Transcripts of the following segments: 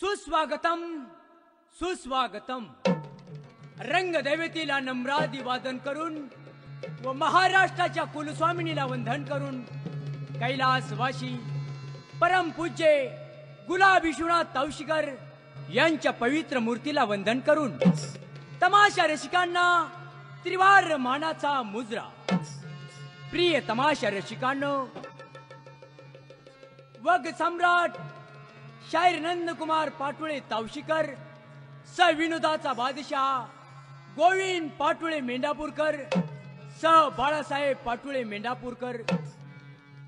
सुस्वागतम सुस्वागतम। रंगदैवतीला नम्रादी वादन करून व महाराष्ट्राच्या कुलस्वामिनीला वंदन करून कैलासवासी परमपूज्य गुलाब विश्वनाथ तवशीकर यांच्या पवित्र मूर्तीला वंदन करून तमाशा रसिकांना त्रिवार मानाचा मुजरा। प्रिय तमाशा रसिकांनो, वग सम्राट शाहीर नंदकुमार पाटोळे तवशीकर, स विनोदाचा बादशाह गोविंद पाटोळे मेंढापूरकर, स बाळासाहेब पाटोळे मेंढापूरकर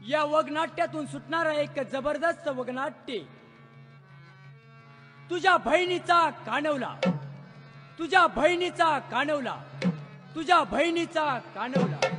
या वगनाट्यातून सुटणारा एक जबरदस्त वगनाट्य तुझ्या बहिणीचा कानवला, तुझ्या बहिणीचा कानवला, तुझ्या बहिणीचा कानवला।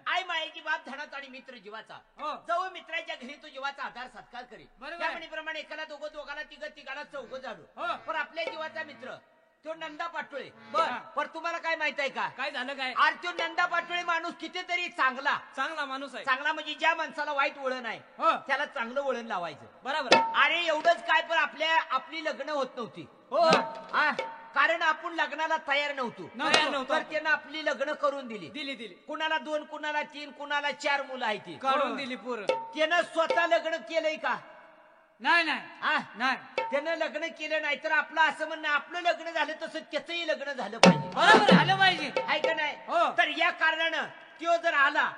आई मायेची बाप धनाचा आणि मित्र जीवाचा। जवळ मित्राच्या घरी तो जीवाचा आधार सत्कार करी। त्याप्रमाणे एकाला दोघं, दोघाला तिघं, तिघाला चौघं झालो। पण आपल्या जीवाचा मित्र तो नंदा पाटोळे। पण तुम्हाला काय माहित आहे का? काय झालं काय? अरे तो नंदा पाटोळे माणूस कितीतरी चांगला माणूस आहे। चांगला म्हणजे ज्या माणसाला वाईट वळण आहे त्याला चांगलं वळण लावायचं। बरोबर। अरे एवढंच काय, पण आपली लग्न होत नव्हती। कारण आपण लग्नाला तयार नव्हतो, तर त्यानं आपली लग्न करून दिली। कुणाला 2, कुणाला 3, कुणाला 4 मुलं आहे ती काढून दिली पोरं। त्यानं स्वतः लग्न केलंय का? नाही नाही, त्यानं लग्न केलं नाही, तर आपलं असं म्हणणं आपलं लग्न झालं तसं त्याचंही लग्न झालं पाहिजे। बरोबर झालं पाहिजे, आहे का नाही? तर या कारणानं तो जर आला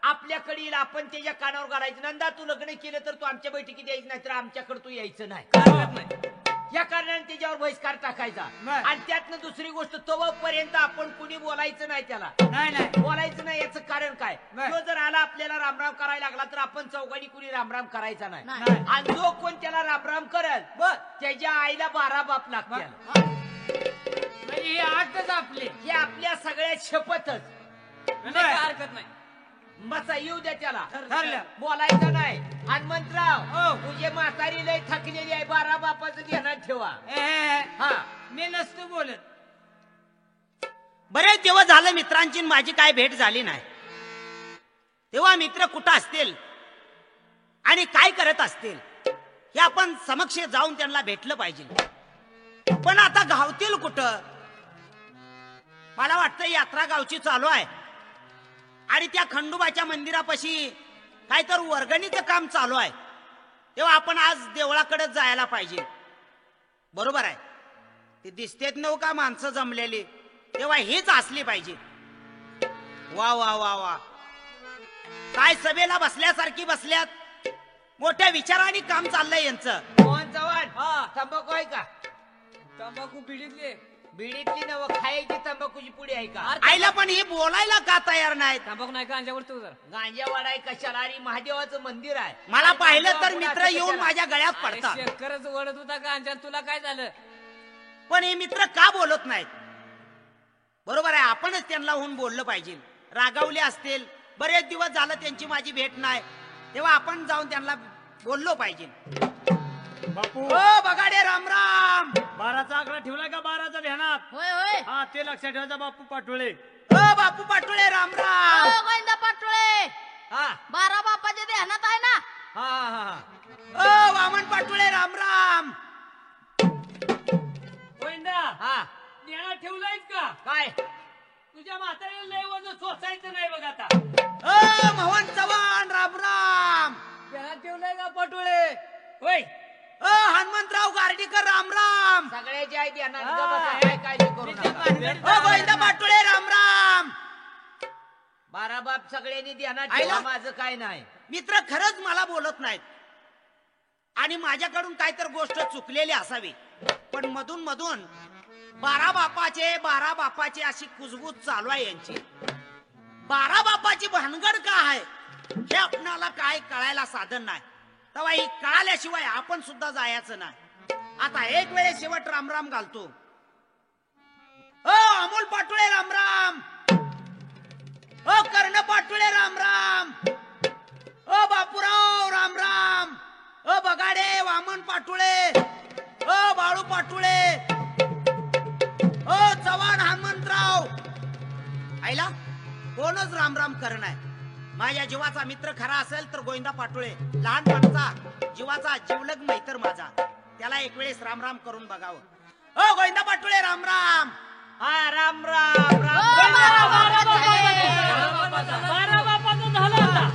आपल्याकडे येईल, आपण त्याच्या कानावर घालायचं, नंदा तू लग्न केलं तर तू आमच्या बैठकीत यायचं नाही, तर आमच्याकडे तू यायचं नाही। या कारणाने त्याच्यावर बहिष्कार टाकायचा। आणि त्यातनं दुसरी गोष्ट, तोपर्यंत आपण कुणी बोलायचं नाही, त्याला नाही बोलायचं नाही। याचं कारण काय? तो जर आला आपल्याला रामराम करायला लागला तर आपण चौघांनी कुणी रामराम करायचा नाही। आणि जो कोण त्याला रामराम करेल त्याच्या आईला 12 बाप लागतील। हे 8च आपले, हे आपल्या सगळ्या शपथच, हरकत नाही। मसा येऊ द्या त्याला, ठरलं बोलायचं नाही। हनुमंतराव तुझे म्हातारी लय थकलेली आहे, 12 बापाचं ध्यानात ठेवा। मी नसतो बोलत। बरेच दिवस झालं मित्रांची माझी काय भेट झाली नाही। तेव्हा मित्र कुठं असतील आणि काय करत असतील हे आपण समक्ष जाऊन त्यांना भेटलं पाहिजे। पण आता गावतील कुठं? मला वाटतं यात्रा गावची चालू आहे आणि त्या खंडोबाच्या मंदिरापाशी काय तर वर्गणीचं काम चालू आहे, तेव्हा आपण आज देवळाकडे जायला पाहिजे। बरोबर आहे, ते दिसतेत नव का माणसं जमलेली, तेव्हा हेच असली पाहिजे। वा वा वा वा, काय सभेला बसल्यासारखी बसल्यात, मोठ्या विचाराने काम चाललंय यांचं। मोहन चव्हाण तंबाखू आहे का? तंबाखू बिडीतली बिडीतली नव खायची तंबाखूची पुडी आहे का? आईला पण हे बोलायला का तयार नाहीत? तंबाखू नाही का अंजावर तू जर गांजावाडा आहे कशाला? आणि महादेवाचं मंदिर आहे. मला आणि पाहिलं तर गांजावाडा मित्र असं येऊन कशाला? माझ्या गळ्यात पडतात. शेतकऱ्याच वडत होता का अंजान तुला काय झालं? पण हे मित्र का बोलत नाहीत? बरोबर आहे, आपणच त्यांना होऊन बोललं पाहिजे. रागावले असतील, बरेच दिवस झालं त्यांची माझी भेट नाही, तेव्हा आपण जाऊन त्यांना बोललो पाहिजे. बापू ओ बगाडे राम राम. 12चा आकडा ठेवलाय का 12चा ध्यानात? होय होय हा ते लक्षात ठेवायचा बापू पाटोळे. ओ बापू पाटोळे राम राम. हो, गोविंदा पाटोळे हा 12 बापाच्या ध्यानात आहे ना? हा हा हा. ओ वामन पाटोळे राम राम. गोविंदा हा ज्ञानात ठेवलायस का? काय? तुझ्या म्हाताऱ्याला लय वजन सोसायचं नाही बघ आता. ओ मोहन चव्हाण राम राम. ज्ञानात ठेवलाय का पाटोळे? होय. ओ हनुमंतराव गार्डीकर राम राम. सगळ्याची आहे ध्यानात. हा. गप्प बसा, काय काळजी करू नका. ओ गोविंदा पाटोळे राम राम. 12 बाप सगळ्यांनी ध्यानात आईला? ठेवा, माझं काय नाही. मित्र खरंच मला बोलत नाहीत आणि माझ्याकडून काहीतरी गोष्ट चुकलेली असावी, पण मधून मधून 12 बापाचे अशी कुजबूज चालू आहे यांची. 12 बापाची भानगड का आहे हे आपणाला काय कळायला साधन नाही. तेव्हा ही कळाल्याशिवाय आपण सुद्धा जायचं नाही. आता एक वेळेस शेवट रामराम घालतो. ओ अमोल पाटोळे राम राम. ओ कर्ण पाटोळे राम राम. ओ बापूराव राम राम. ओ बगाडे वामन पाटोळे. ओ बाळू पाटोळे. ओ चव्हाण हनुमंतराव. आईला कोणच राम राम करण आहे. माझ्या जीवाचा मित्र खरा असेल तर गोविंदा पाटोळे. लहानपणाचा जीवाचा जीवलग मैत्र माझा, त्याला एक वेळेस राम राम करून बघावं. ओ गोविंदा पाटोळे राम राम. हा राम राम राम हो, राम. 12 बापाचा झाला आता.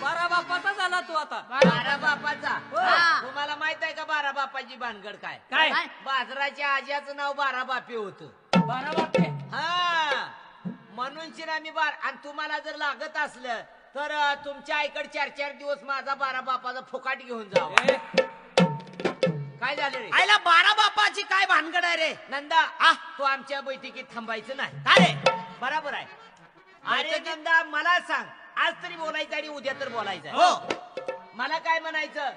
12 बापाचा झाला तू आता. 12 बापाचा. हा. तुम्हाला माहित आहे का 12 बापाची भानगड काय? काय? काय? बाजाराच्या आज्याचं नाव 12 बापे होतं. 12 बापे. हा म्हणून शिरामी बार. आणि तुम्हाला जर लागत असलं तर तुमच्या आईकडे 4-4 दिवस माझा 12 बापाचा फुकाट घेऊन जावा. ए, काय झालं रे आईला 12 बापाची काय भानगड आहे रे? नंदा? आ? तू आमच्या बैठकीत थांबायचं नाही. काय रे? बरोबर आहे. अरे नंदा मला सांग, आज तरी बोलायचं आणि उद्या तर बोलायचं. हो. मला काय म्हणायचं,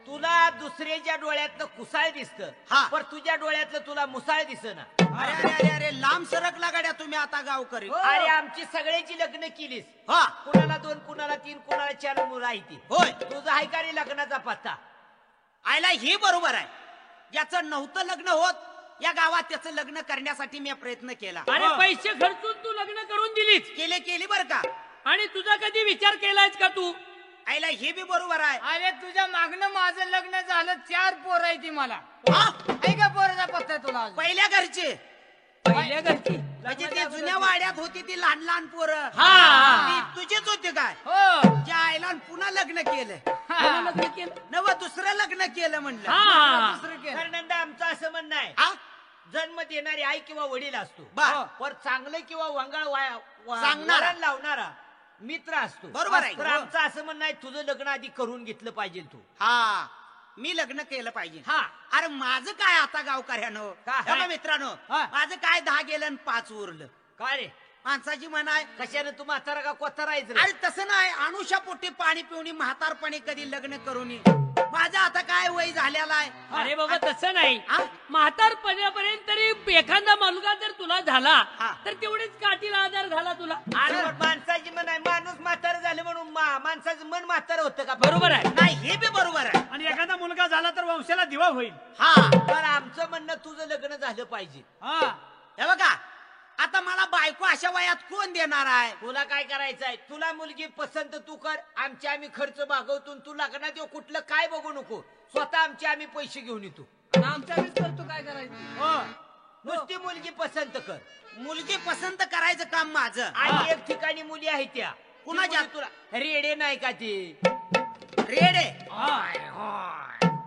तुला दुसऱ्याच्या डोळ्यातलं कुसाळ दिसत, हा. पण तुझ्या डोळ्यातलं तुला मुसाळ दिसना. अरे अरे अरे अरे लांब सरकला गाड्या तुम्ही आता गावकरी. अरे आमची सगळ्याची लग्न केलीस. हा कुणाला 2, कुणाला 3, कुणाला 4 मुलं आहे ती. होय. तुझा आहे का रे लग्नाचा पत्ता? आईला हे बरोबर आहे. ज्याचं नव्हतं लग्न होत या गावात त्याचं लग्न करण्यासाठी मी प्रयत्न केला. अरे पैसे खर्चून तू लग्न करून दिलीस केली बर का? आणि तुझा कधी विचार केलायस का तू? आईला हे बी बरोबर आहे. अरे तुझ्या मागणं माझं लग्न झालं, 4 पोरं आहे ती मला. हा? आहे का पोराचा पत्ता तुला? पहिल्या घरचे पहिल्या घरची. म्हणजे ती जुन्या वाड्यात होती ती लहान लहान पोरं. हा. ती तुझेच होते काय? हो. ज्या आईला पुन्हा लग्न केलं कोणी लग्न केलं? नव दुसरं लग्न केलं म्हणलं. हा. दुसरं केलं. तर नंदा आमचं असं म्हणणं आहे, हा? जन्म देणारी आई किंवा वडील असतो, बर. वर चांगलं किंवा वंगाळ सांगणारा. वळण लावणारा मित्र असतो. बरोबर आहे. तर आमचं असं म्हणणं आहे, तुझं लग्न आधी करून घेतलं पाहिजे तू. हा मी लग्न केलं पाहिजे. हा. अरे माझं काय आता गावकऱ्यानो, काय? हे बघ मित्रांनो, हा. माझं काय 10 गेलं आणि 5 उरलं. काय रे, माणसाची म्हण आहे. कशाने तू म्हातारा का कोतारायचं रे? अरे तसं नाही, अनुषा पोटी पाणी पिऊनी म्हातारपणी कधी लग्न करून माझं आता काय वय झालेला आहे. अरे बाबा तसं नाही. हा? म्हातारपणापर्यंत तरी एखादा मुलगा जर तुला झाला हा. तर तेवढीच काठीला आधार झाला तुला. अरे पण माणसाची मन आहे, माणूस म्हातारा झालं म्हणून माणसाचं मन म्हातारा होतं का? बरोबर आहे. नाही हे बी बरोबर आहे. आणि एखादा मुलगा झाला तर वंशाला दिवा होईल. हा तर आमचं म्हणणं तुझं लग्न झालं पाहिजे. हा हे बघा, आता मला बायको अशा वयात कोण देणार आहे? तुला काय करायचंय, तुला मुलगी पसंत तू कर, आम्ही खर्च भागवतून तू लग्नात येऊ, कुठलं काय बघू नको, स्वतः आम्ही पैसे घेऊन येतो. आमच्याकडे करतो काय करायचं. हो. नुसती मुलगी पसंत कर. मुलगी पसंत करायचं काम माझं. आणि एक ठिकाणी मुली आहेत त्या कुणाच्या? ती मुली तुला रेडे नाही का ती? रेडे हाय.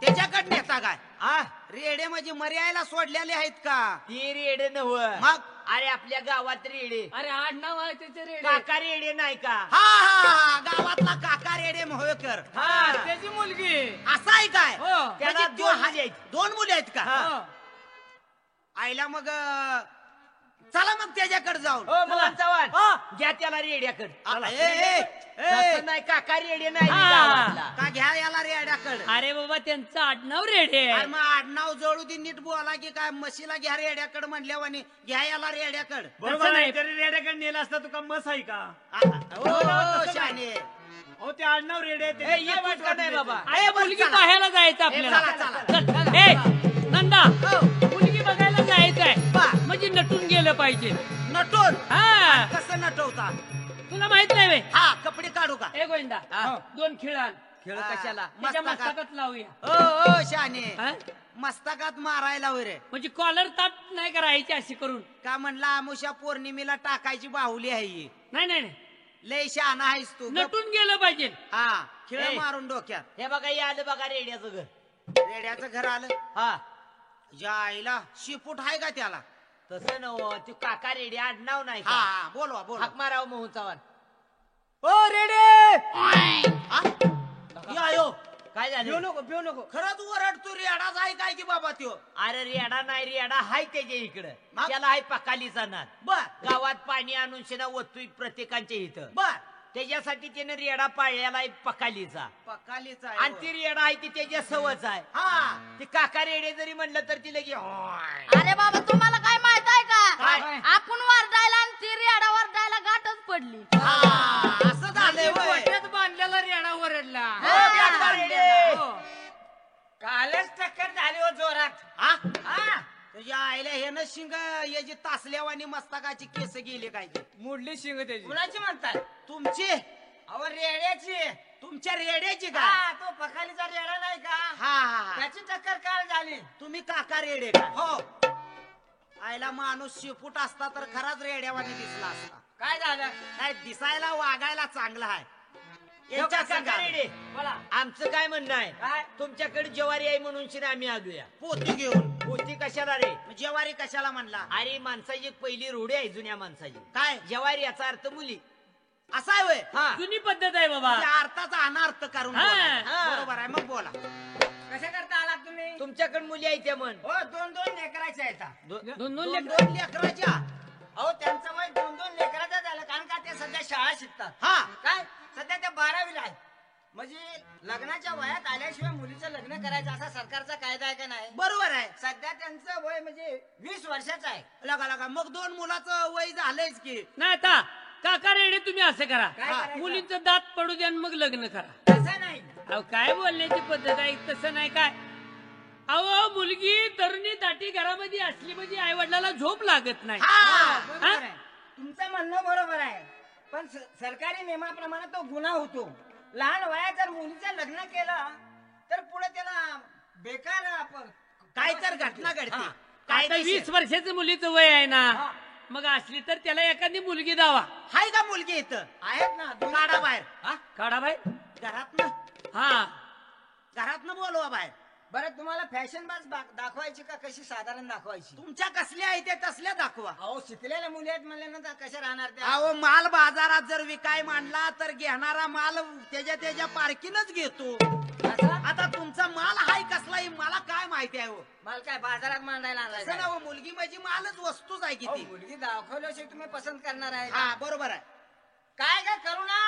त्याच्याकडे नेता काय? आ रेडे म्हणजे मर्यायला सोडलेले आहेत का? ती रेडे नव, मग अरे आपल्या गावात रेडे अरे आडनाव आहे त्याचे रेडे काका रेडे नाही का हा गावातला काका रेडे मोहोळकर. हा त्याची मुलगी असा आहे काय? हो त्याला म्हणजे दोन हा- मुली आहेत. 2 मुली आहेत का? हो. आईला मग चला मग त्याच्याकडे जाऊन. हो मोहन चव्हाण हा. घ्या त्याला रेड्याकडे ए, नाही काका रेडे नाही हा. गावातला. का घ्या याला रेड्याकडे. अरे बाबा त्यांचं आडनाव रेडे अरे आहे मग आडनाव जोडू दे नीट बोला की काय म्हशीला घ्या रेड्याकडे म्हणल्यावानी घ्या याला रेड्याकडे. बरोबर नाही. आहे तरी रेड्याकडे नेला असता तुका मस आहे का? हो शाने. हो ते आडनाव रेडे आहे, ए, त्याची ये काय वाट तुझं नाही वाटली बाबा. त्याची? अरे मुलगी चला. पाहायला जायचं आपल्याला चला, चल. ए नंदा हो. मुलगी बघायला जायचंय बा. म्हणजे नटून गेलं पाहिजे नटून हा कसं नटवता? तुला माहित नाही वे हा कपडे काढू का? ए गोविंदा हा. 2 खिळान खेळ हा. कशाला त्याच्या मस्तकात. मस्तकात लावूया ओ शाने हा? मस्तकात मारायला रे. म्हणजे कॉलर ताट नाही करायची अशी करून का म्हणला आमुषा पौर्णिमेला टाकायची बाहुली आहे ही. नाही नाही नाही. लय शहाणा आहेस तू. गप. नटून गेलं पाहिजे हा खिळ ए. मारून डोक्यात. हे बघा हे आलं बघा रेड्याचं घर रेड्याचं घर आलं. हा ज्या आईला शिपूट आहे का त्याला? तसं नव तू काका रेडे आडनाव नाही हा का हा बोलवा बोलवा. हाक माराव मोहन चव्हाण ओ रेडे. यो काय झालं पिऊ नको. खरंच ओरड तू रेडाच आहे काय की बाबा त्यो? अरे रेडा नाही रेडा हाय त्याच्या इकडं मग? त्याला हाय पकालीचा नाद बर गावात पाणी आणून शेणा वतुय प्रत्येकांच्या इथं बर त्याच्यासाठी त्याने रेडा पाळलेला आहे पकालीचा पकालीचा आहे, आणि हो. ती रेडा आहे ती त्याच्या सवच आहे हा ती काका रेडे जरी म्हणलं तर ती लगे अरे बाबा तुम्हाला काय माहित आहे काय? का आपण वरडायला आणि ती रेडा वरडायला गाठच पडली हा, असं झालंय होय. गोठ्यात बांधलेला रेडा ओरडला हो, काका रेडे. हो. कालच टक्कर झाली हो जोरात हा? तुझ्या आईला हे न शिंग याची तासल्यावानी मस्तकाची केस गेली काय ते? मोडली शिंग त्याची कुणाची म्हणताय तुमची अहो रेड्याची तुमच्या रेड्याची का? तो पखालीचा रेडा नाही का हा हा त्याची टक्कर काल झाली तुम्ही काका रेडे का? हो आईला माणूस शिपूट असता तर खराच रेड्यावानी दिसला असता. काय झालं काय दिसायला वागायला चांगला आहे. यांच्या काका संघात रेडे बोला आमचं काय म्हणणं आहे काय? तुमच्याकडे ज्वारी आहे म्हणून शिना आम्ही आलोया पोती घेऊन होती कशाला रे जेवारी कशाला म्हणला? अरे माणसाची एक पहिली रूढी आहे जुन्या माणसाची काय जवारी याचा अर्थ मुली असा आहे होय? हा जुनी पद्धत आहे बाबा त्या अर्थाचा अनार्थ करून हा. बोला. हा. बरोबर आहे मग बोला. कशा करता आलात तुम्ही तुमच्याकडे मुली आहेत त्या म्हण हो 2-2 लेकराच्या आहेत दोन दोन लेकरं. दोन लेकराच्या अहो त्यांचं वय 2-2 लेकराचं झालं कारण का ते सध्या शाळा शिकतात हा काय सध्या त्या 12वीला आहेत म्हणजे लग्नाच्या वयात आल्याशिवाय मुलीचं लग्न करायचं असा सरकारचा कायदा आहे का नाही बरोबर आहे. सध्या त्यांचं वय म्हणजे 20 वर्षाचं आहे लगा लगा मग 2 मुलाचं वय झालंयच की. नाही आता काका रेडे तुम्ही असं करा काय करायचं? मुलींचं दात पडू द्या आणि मग लग्न करा तसं नाही अहो काय बोलण्याची पद्धत आहे तसं नाही काय अहो मुलगी तरुणी दाटी घरामध्ये असली म्हणजे आई वडिलाला झोप लागत नाही हा. बरोबर आहे. तुमचं म्हणणं बरोबर आहे पण सरकारी नियमाप्रमाणे तो गुन्हा होतो लहान वयात जर मुलीचं लग्न केलं तर पुढे त्याला बेकार आपण काय तर घटना घडते. हा. काय आता 20 वर्षाचं मुलीचं वय आहे ना मग असली तर त्याला एखादी मुलगी दावा हाय का मुलगी इथं? आहेत ना काढा बाहेर. काढा बाई घरातनं हा घरातनं बोलवा बाहेर. बरं तुम्हाला फॅशन बाज दाखवायची का कशी साधारण दाखवायची तुमच्या कसल्या आहे ते तसल्या दाखवा. अहो शिकलेल्या मुली आहेत म्हणल्यानंतर कशा राहणार त्या अहो माल बाजारात जर विकाय मांडला तर घेणारा माल त्याच्या पारखीनच घेतो. असा? आता तुमचा माल हाय कसलाही मला काय माहिती आहे हो. मला काय बाजारात मांडायला आणलाय असं काय? ना हो, मुलगी माझी मालच वस्तूच आहे अहो, किती. मुलगी दाखवल्याशिवाय तुम्ही पसंत करणार आहे हा बरोबर आहे. काय काय करू ना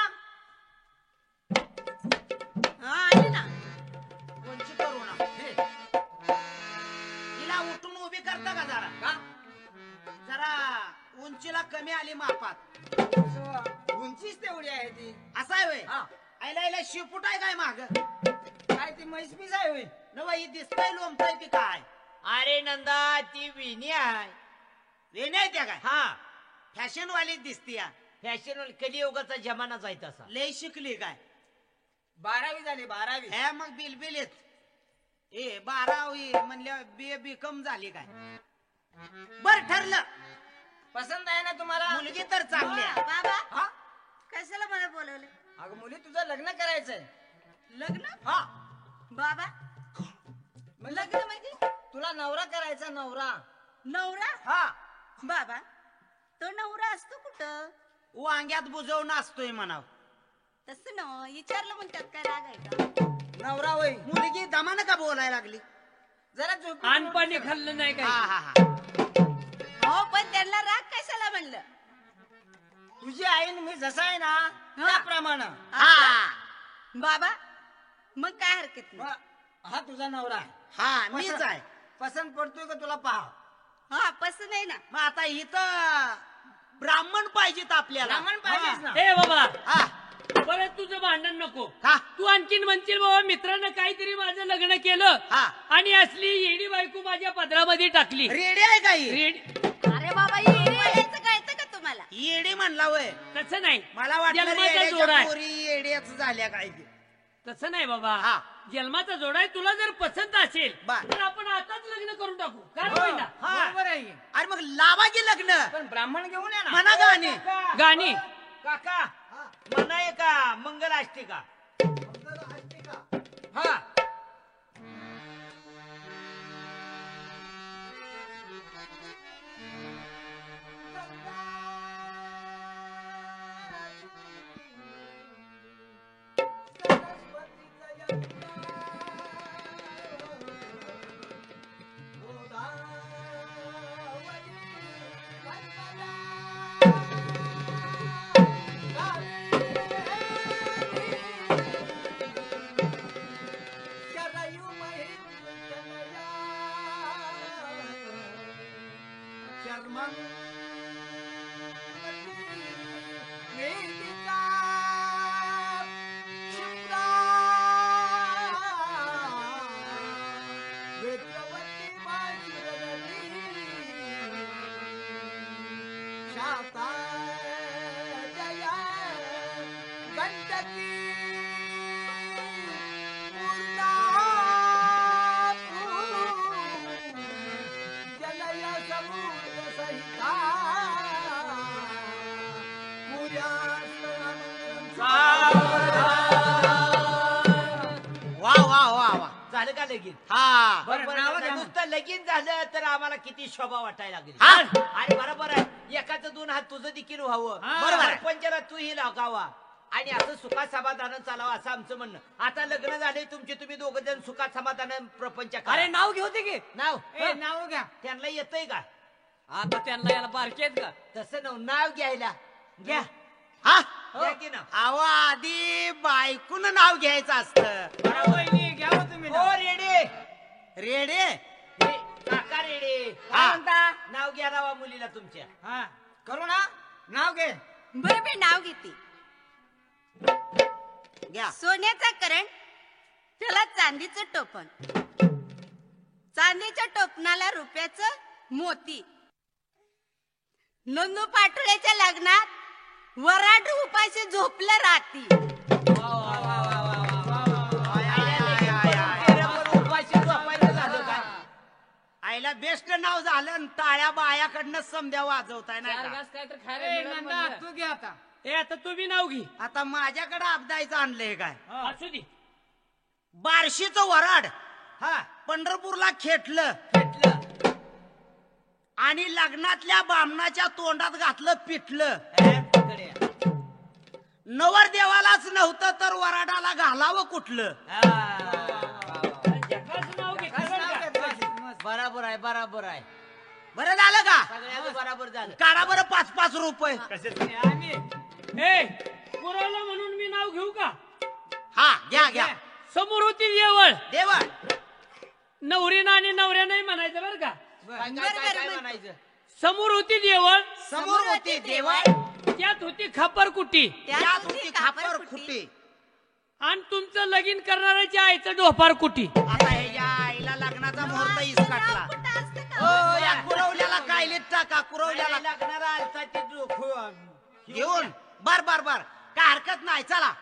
हा आली ना कोणची करू ना. हिला उठून उभी करता का जरा? का? जरा उंचीला कमी आली मापात. उंचीच तेवढी आहे ती असं आहे होय. हा. आईला शिपूट आहे काय माग? काय ती म्हैसमीच आहे होय नवा ही दिसतंय लोमतंय ती काय? अरे नंदा ती विणी आहे वेण्या आहे त्या काय? हा फॅशन वाली दिसती या. फॅशन कलियुगाचा जमाना जायत असा लय शिकली काय? 12वी झाली 12वी हे मग बिलबिल येत. ए 12वी म्हणल्या बी कम झाली काय? बर ठरलं. पसंत आहे ना तुम्हाला मुलगी तर चांगली आहे. बाबा हा कशाला मला बोलवले अगं मुली तुझं लग्न करायचंय लग्न हा बाबा लग्न म्हणजे तुला नवरा करायचा नवरा नवरा हा बाबा तो नवरा असतो कुठं? वांग्यात बुजवून असतोय म्हणाव. तसं न विचारलं म्हणतात काय राग आहे का? नवरा होय मुलगी दमानं का बोलायला लागली? जरा झोप आणपाणी खाल्लं नाही हा काय? हा हा. हो पण त्यांना राग कशाला म्हणलं? तुझी आई आणि मी जसा आहे ना त्याप्रमाणे. हा बाबा मग काय हरकत नाही. हा तुझा नवरा आहे. हा मीच आहे. पसंत पडतोय का तुला पहा. हा पसंत आहे ना. मग आता इथं ब्राह्मण पाहिजेत आपल्याला. ब्राह्मण पाहिजेच ना. ए बाबा हा परत तुझं भांडण नको. का? तू आणखीन म्हणशील बाबा मित्रानं काहीतरी माझं लग्न केलं हा. आणि असली येडी बायको माझ्या पदरामध्ये टाकली. रेडी आहे का ही? रेडी अरे बाबा येण्याचं कळतं का तुम्हाला? येडी म्हणला वय. तसं नाही. मला वाटलं जन्माचा रेड्याच्या जोडा आहे. पोरी येड्याच झाल्या काय ते. तसं नाही बाबा. हा. जन्माचा जोडा आहे. तुला जर पसंत असेल बर. तर आपण आताच लग्न करून टाकू. काय हो, होईना? बरोबर आहे. अरे मग लावा की लग्न. पण ब्राह्मण घेऊन या ना. म्हणा गाणे. गाणी काका म्हणा का मंगल अष्टिका. हा झालं का लगीन? हा बरोबर नावं आहे. घ्या ना. नुसतं लगीन झालं तर आम्हाला किती शोभा वाटायला लागेल. हा. आणि बरोबर आहे एकाचं दोन हात तुझं देखील व्हावं. बरोबर आहे. सरपंचाला तूही लागावा आणि असं सुखात समाधान चालावं असं आमचं म्हणणं. आता लग्न झाले तुमचे तुम्ही दोघ जण सुखात समाधान प्रपंच करा. अरे नाव घेऊ दे की. नाव ए, नाव घ्या. त्यांना येतंय का? आता त्यांना याला बारके आहेत का? तसं नाव घ्यायला घ्या. हा घ्या की नाव. अहो आधी बायकून नाव घ्यायचं असतं. वहिनी घ्या हो तुम्ही हो नाव. रेडे रेडे काका रेडे. काय म्हणता? नाव घ्या नावा मुलीला तुमच्या. हा करू ना. नाव घे. बरं मी नाव घेते. घ्या. सोन्याचा करंट त्याला चांदीचं टोपण, चांदीच्या टोपणाला रुपयाचं मोती. नंदू पाटोळ्याच्या लग्नात वराड उपाशी झोपलं राती. आईला बेस्ट नाव झालं आणि टाळ्या बायाकडनं समद्या वाजवताय नाही चार का? घास काय तर खायला ए, मिळालं नंदा म्हणलं. तू घे आता. ए आता तू बी नाव घे. आता माझ्याकडे अबदायचं आणलंय काय? असू दे. बार्शीचं वराड हा पंढरपूरला खेटलं घेतलं. आणि लग्नातल्या बामणाच्या तोंडात घातलं पिठलं. तिकडे. नवरदेवालाच नव्हतं तर वराडाला घालावं कुठलं? जगाचं नाव घे. खरं का? बराबर आहे बराबर आहे. बरं झालं का? सगळ्यांचं बराबर झालं. काढा बरं 5-5 रुपये. ए पुरवलं म्हणून मी नाव घेऊ का? हा घ्या घ्या. समोर होती देवळ. देवा नवरीनं आणि नवऱ्यानंही म्हणायचं बरं का? काय काय काय काय म्हणायचं? समोर होती देवळ. समोर होती देवा त्यात होती खापरकुटी. त्यात होती खापर खुटी. आणि तुमचं लगीन करणाऱ्याच्या आईचं डोपार कुटी. आता ह्याच्या आईला लग्नाचा मुहूर्त इसकाटला. कुठं असतं का? हो या कुरवल्याला कायलीत टाका. कुरवल्याला लागणारा आलता ते घेऊन बर बर बर काय हरकत नाही. चला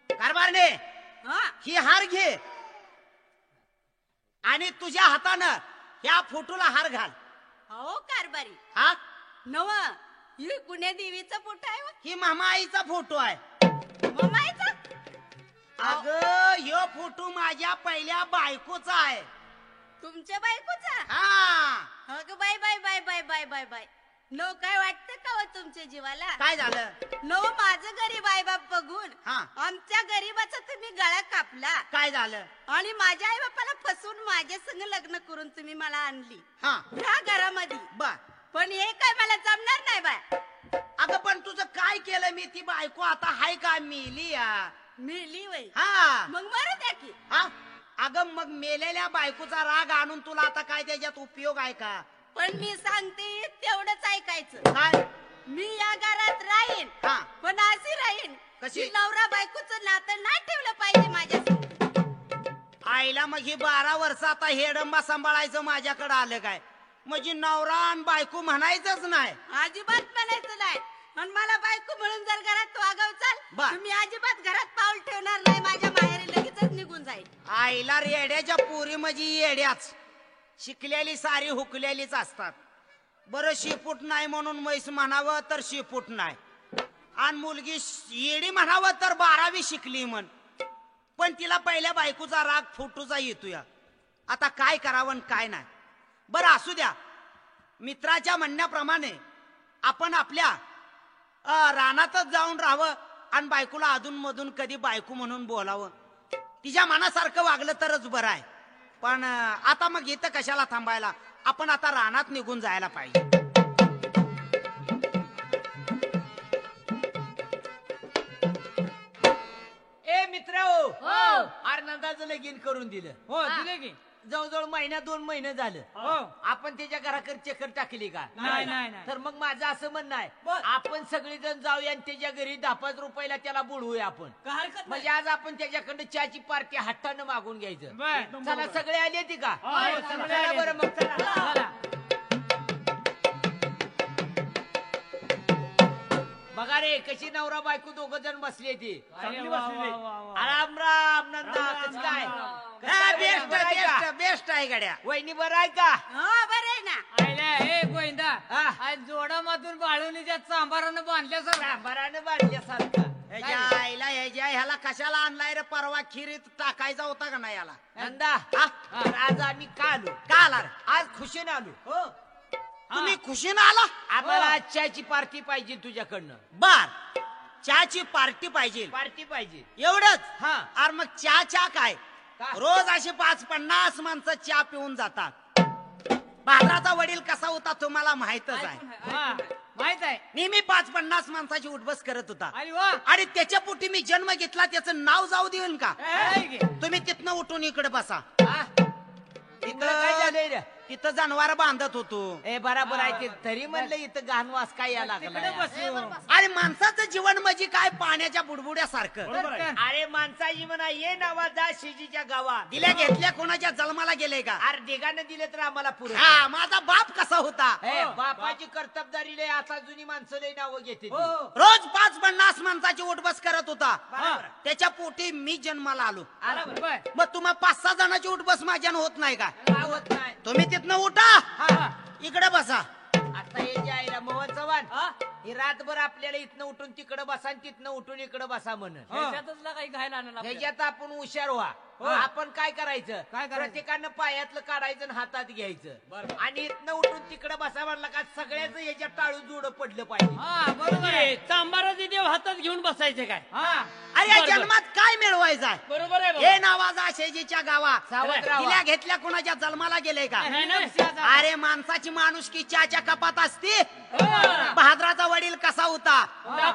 कारभारने हा, ही हार घे आणि तुझ्या हातानं ह्या फोटोला हार घाल. हो कारभारी. हा नव ही कुण्या देवीचा फोटो आहे व? ही मामा आईचा फोटो आहे. ममाईचा? अगं ह्यो फोटो माझ्या पहिल्या बायकोचा आहे. तुमच्या बायकोचा? हा. अगं bye bye bye bye bye bye bye. No काय वाटतं का हो तुमच्या जीवाला? काय झालं? नो माझं गरीब आई बाप बघून हा. आमच्या गरीबाचा तुम्ही गळा कापला काय झालं? आणि माझ्या आई बापाला फसवून माझ्या संग लग्न करून तुम्ही मला आणली हा. ह्या घरामध्ये. बर. पण हे काय मला जमणार नाही बाय. अगं पण तुझं काय केलं मी? ती बायको आता हाय का मेली या? मिली वय. हा. मग मरू द्या की. हा. अगं मग मेलेल्या बायकोचा राग आणून तुला आता काय त्याच्यात उपयोग आहे का? पण मी सांगते तेवढंच ऐकायचं. काय? मी या घरात राहीन हा. पण अशी राहीन कशी? की नवरा बायकोचं नातं नाही ठेवलं पाहिजे माझ्या संग. आईला मग ही 12 वर्ष आता हेडंबा सांभाळायचं माझ्याकडे आलं काय? म्हणजे नवरा आणि बायको म्हणायचंच नाही. अजिबात म्हणायचं नाही. आणि मला बायको म्हणून जर घरात वागवचाल बर. तुम्ही अजिबात घरात पाऊल ठेवणार नाही. माझ्या माहेरी लगेचच निघून जाईल. आईला रेड्याच्या पोरी म्हणजे येड्याच. शिकलेली सारी हुकलेलीच असतात. बरं शिपूट नाही म्हणून म्हैस म्हणावं तर शिपूट नाही, आणि मुलगी येडी म्हणावं तर 12वी शिकली म्हण. पण तिला पहिल्या बायकोचा राग फुटूचा येतोया. आता काय करावं आणि काय नाही. बरं असू द्या. मित्राच्या म्हणण्याप्रमाणे आपण आपल्या रानातच जाऊन राहावं आणि बायकोला अधून मधून कधी बायको म्हणून बोलावं. तिच्या मनासारखं वागलं तरच बरं आहे. पण आता मग इथं कशाला थांबायला? आपण आता रानात निघून जायला पाहिजे. ए मित्राओ, हो. आनंदाचं लगीन करून दिलं. हो दिले की. जवळजवळ महिना 2 महिने झालं. हो. आपण त्याच्या घराकडे चक्कर टाकली का? नाही नाही नाही. तर मग माझं असं म्हणणं आहे, आपण सगळेजण जाऊया आणि त्याच्या घरी 10-5 रुपयाला त्याला बोलवूया आपण. काय हरकत म्हणजे आज आपण त्याच्याकडे चहाची पार्टी हट्टानं मागून घ्यायचं. बर. चला सगळे आले ती का? हो, सगळे चला आले. बरं मग चला. चला. बघा रे कशी नवरा बायको 2 जण बसली ती. अरे वा, वा, वा, वा. राम राम नंदा, कसं काय? कसं आहे? बेस्ट बरं आहे का? बेस्ट बेस्ट आहे गड्या. वहिनी बरं आहे का? हो बरं आहे ना. आयला हे गोविंदा हा. आज जोडामधून बाळूनीच्या चांबारानं बांधल्यासारखं. सांबारानं बांधल्यासारखं. ह्याला कशाला आणलाय रे? परवा खिरीत टाकायचा होता का नाही याला? नंदा, हा? तर आज आम्ही का आलो? का आला रे? आज खुशीने आलो. तुम्ही खुशीनं आला? आम्हाला आज चहाची पार्टी पाहिजे तुझ्याकडनं. बर. चहाची पार्टी पाहिजे पार्टी पाहिजे. एवढंच? हा. अरे मग चहा काय? का? रोज अशी 50-50 माणसं चहा पिऊन जातात. भाद्राचा वडील कसा होता तुम्हाला माहितच आहे. हा, माहित आहे. नेहमी 50-50 माणसाची उठबस करत होता. अरे वा. आणि त्याच्या पोटी मी जन्म घेतला, त्याचं नाव जाऊ देऊन का? आहे की? तुम्ही तिथनं उठून इकडे बसा. हा? इकडं काय झालंय रे? तिथं जनावर बांधत होतो. ए बराबर आहे ते. तरी म्हणलं इथं घाणवास काय या तिकडे लागला. बसलो. अरे माणसाचं जीवन म्हणजे काय? पाण्याच्या बुडबुड्यासारखं. अरे माणसाची म्हणा ये नावा जा शेजीच्या गावात. दिल्या घेतल्या कोणाच्या जन्माला गेले का? अरे देगानं दिले तर आम्हाला पुरे. हा, माझा बाप कसा होता? बापाची कर्तबदारी लय. आता जुनी माणसं लय नावं घेते. रोज 50-50 माणसाची उठबस करत होता. बरोबर. त्याच्या पोटी मी जन्माला आलो. बर. मग तुम्हा 5-6 जणांची उठबस माझ्यानं होत नाही का? होत नाही. तुम्ही तिथनं उठा, हा. इकडे बसा. आता हे जे आहे ना मोहन चव्हाण, हे रातभर आपल्याला इथनं उठून तिकडं बसा आणि तिथनं उठून इकडं बसा म्हण. ह्याच्यातच ना काही घायला आणलं आपल्याला. ह्याच्यात आपण हुशार व्हा. आपण काय करायचं? काय करायचं? प्रत्येकानं पायातलं काढायचं आणि हातात घ्यायचं आणि इथनं उठून तिकडं बसा म्हणलं का सगळ्याच याच्यात टाळू जोड पडलं पाहिजे. हा बरोबर आहे. चांबाराचे देव हातात घेऊन बसायचे काय? हा. अरे या बरोबर. जन्मात काय मिळवायचं आहे? बरोबर आहे हे बाबा. नावाजा शेजीच्या गावात सावध राहा. दिल्या घेतल्या कोणाच्या जन्माला गेले का? नाही ना, सियाचा. अरे माणसाची माणुसकी चहाच्या कपात असते. हा. बहादराचा वडील कसा होता?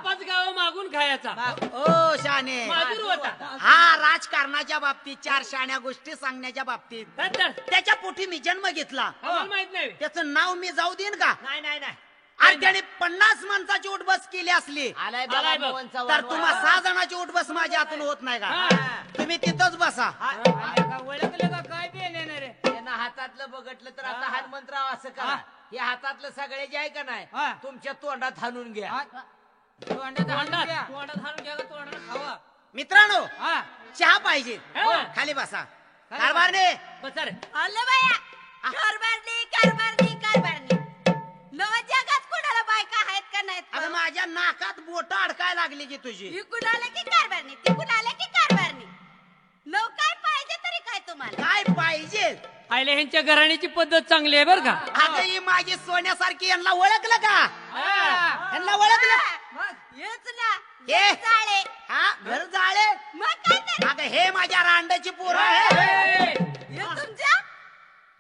5 गाव मागून खायचा. ओ शाने. माजूर होता. हा, राजकारणाच्या बाबतीत 4 शाण्या गोष्टी सांगण्याच्या बाबतीत तर त्याच्या पोटी मी जन्म घेतला. आम्हाला माहित नाही. त्याचं नाव मी जाऊ देईन का? नाही नाही नाही. आणि त्याने 50 माणसाची उठबस केली असली आलाय आलाय बघा बघ. मोहन तर चव्हाण. तुम्हा 6 जणांची उठबस माझ्या हातून होत नाही का? हा. तुम्ही तिथंच बसा. ओळखलं का काय बी येणार रे? त्यानं हातातलं बघितलं तर आता हनुमंतराव असं करा. हे हातातलं सगळे जे आहे का नाही हा. तुमच्या तोंडात हाणून घ्या. तोंडात हाणून घ्या का तोंडात खावा? मित्रांनो, हा. चहा पाहिजे. हा. खाली बसा. कारभारने बसा रे. आलं बाया. कारभारणी कारभारणी कारभारणी. नव जगात कुणाला बायका आहेत का नाहीत? अगं माझ्या नाकात बोट अडकाय लागली की तुझी. इकडून आलं की कारभारणी, तिकडून आलं की कारभारणी. नव काय पाहिजे तरी काय तुम्हाला काय पाहिजे आयले ह्यांच्या घराण्याची पद्धत चांगली आहे बरं का अगं ही माझी सोन्यासारखी यांना ओळखलं का यांना ओळखलं हेच ना हे? हे चाळे हा घर जाळे मग काय तर अगं हे माझ्या रांडाची पोरं आहे हे तुमच्या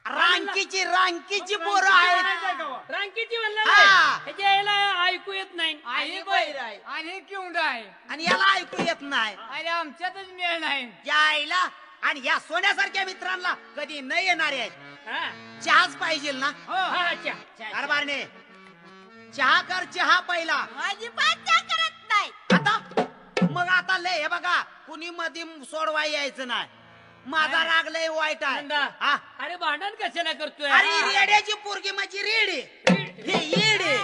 रांकीची पोरं आहेत रांकीची म्हणलं हा. ह्याच्या याला ऐकू येत नाही आणि बैर आहे आणि किंड आहे आणि याला ऐकू येत नाही आणि आमच्यातच मेळ नाही यायला आणि या सोन्यासारख्या मित्रांना कधी न येणारे आहेत हा. चहाच पाहिजे ना हा, अच्छा. कारभारने चहा कर चहा पहिला अजिबात चहा करत नाही आता मग आता लय हे बघा कुणी मध्ये सोडवाय यायचं नाही माझा राग लय वाईट आहे नंदा. हा. अरे भांडण कशाला करतोय अरे रेड्याची पोरगी माझी रेडी हे येडे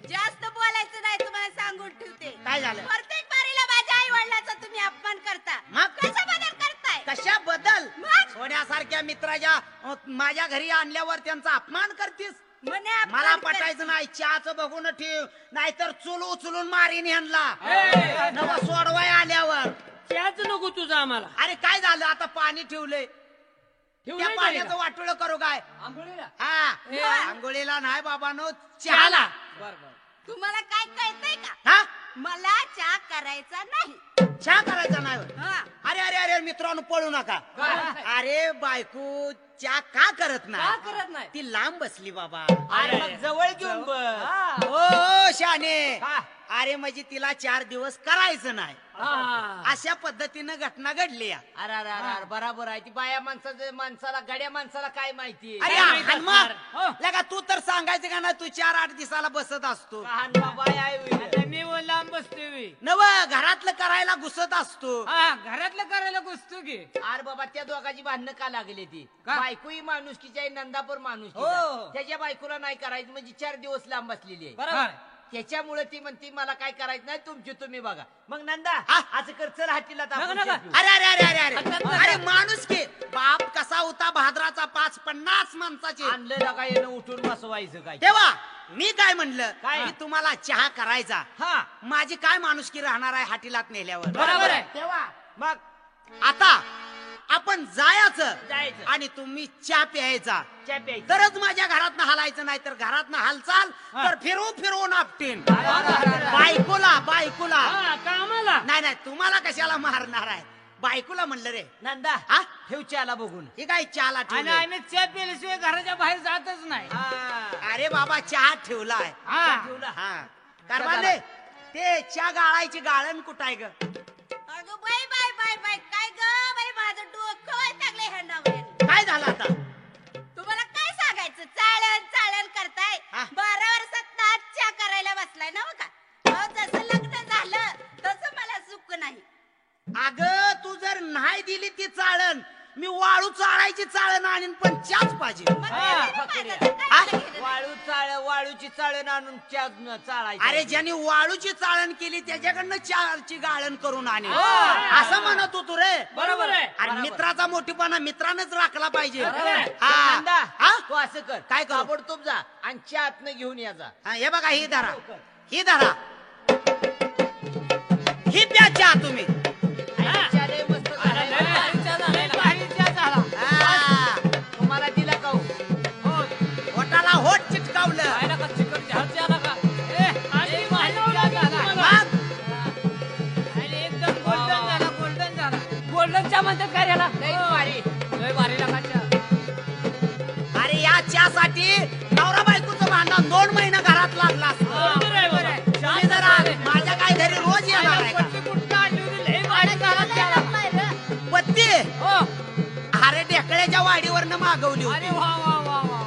जास्त बोलायचं नाही तुम्हाला सांगून ठेवते काय झालं? प्रत्येक बारीला माझ्या आई वडिलाचा तुम्ही अपमान करता मग? कशा बदल करताय कशाबद्दल मग? सोन्यासारख्या मित्राच्या माझ्या घरी आणल्यावर त्यांचा अपमान करतीस म्हणे अपमान मला करते. पटायचं नाही चहाचं बघून ठेव नाहीतर चुल उचलून मारीन ह्यांना ए. नवा सोडवाय आल्यावर चहाच नको तुझं आम्हाला अरे काय झालं आता पाणी ठेवलंय त्या ठेवलंय पाण्याचं का? वाटोळं करू काय आंघोळीला हा आंघोळीला नाही बाबानो चहाला चहाला तुम्हाला काय कळतंय का हा मला चहा करायचा नाही चहा करायचा नाही होय. हा. अरे अरे अरे मित्रांनो पळू नका अरे बायको चहा का करत नाही करत नाही ती लांब बसली बाबा अरे मग जवळ घेऊन बस हो शाने हा. अरे म्हणजे तिला 4 दिवस करायचं नाही हा. अशा पद्धतीनं घटना घडली या. अरे अरे अरे अरे, बराबर आहे ती बाया माणसाला गड्या माणसाला काय माहिती अरे आणि मग लगा तू तर सांगायचं का ना तू 4-8 दिवसाला बसत असतो बाय आहे होईल. आता मी व लांब बसतोय बी. नव घरातलं करायला घुसत असतो हा घरातलं करायला घुसतो की अरे बाबा त्या दोघांची भांडणं का लागली ती का? बायकोही माणुसकीची आहे नंदापूर माणुसकी हो. त्याच्या बायकोला नाही करायचं म्हणजे 4 दिवस लांब बसलेली आहे बरोबर त्याच्यामुळे ती म्हणती मला काय करायचं नाही तुमची तुम्ही बघा मग नंदा हा? असं कर चल हातीला नका, तापून नका. ठेव. अरे अरे अरे अरे अरे अरे माणूस की बाप कसा होता भाद्राचा 5-50 माणसाचे आणलं लगा येणं उठून बसवायचं काय तेव्हा मी काय म्हणलं काय? की तुम्हाला चहा करायचा हा माझी काय माणुसकी राहणार आहे हाटीलात नेल्यावर बरोबर आहे. तेव्हा मग आता आपण जायचं जायचं. आणि तुम्ही चहा प्यायचा चहा प्यायची. तरच माझ्या घरातनं हालायचं नाही तर घरातनं हालचाल तर फिरवून आपटीन बायकोला हा, कामाला नाही नाही तुम्हाला कशाला मारणार आहे बायकोला म्हणलं रे नंदा हा? ठेव चहाला बघून ही काय चहाला आणि ठेवलंय? आम्ही चहा प्यायल्याशिवाय घराच्या बाहेर जातच नाही हा. अरे बाबा चहा ठेवलाय हा ठेवला. हा कारभारले ते चहा गाळायची गाळण कुठं आहे ग अगं बाय बाय बाय बाय काय ग बाई माझं डोकं वैतागलंय ह्या नवऱ्याने काय झालं आता तुम्हाला काय सांगायचं चाळण करताय हा. 12 वर्षात नाच चहा करायला बसलाय ना हो का अहो, जसं लग्न झालं तसं मला सुख नाही अग तू जर नाही दिली ती चाळण मी वाळू चाळायची चाळण आणीन पण चहाच पाहिजे मग ते नाही फक्त माझं, काय हा? मला घेणं नाही. वाळूची चाळण आणून चाळायची अरे ज्यांनी वाळूची चाळण केली त्याच्याकडनं चहाची गाळण करून आणीन असं म्हणत होतो रे बरोबर आहे आणि मित्राचा मोठीपणा मित्रानच राखला पाहिजे नंदा हा? तू असं कर काय करू? ताबडतोब जा आणि चहातनं घेऊन या जा हा, हे बघा ही धरा ही प्या चहा तुम्ही चहा लय मस्त झालाय. लय भारी चहा झाला हा, तुम्हाला दिला का हो? होटाला होट चिटकावलं आणि भांडण लागलं तुम्हाला. मग आणि एकदम गोल्डन झाला गोल्डन झाला गोल्डन चहा म्हणतात काय याला लय भारी. लय भारी लागा चहा. अरे या चहासाठी नवरा बायकोचं भांडण 2 महिने घरात लागला असतं. बरोबर आहे, बरोबर आहे. तुम्ही जरा माझ्या काय घरी रोज येणार आहे का? पट्टी कुठं आणली होती लय भारी झाला चहा लागलाय रे. पत्ती हो अरे ढेकळ्याच्या वाडीवरनं मागवली अरे होती वा वा वा वा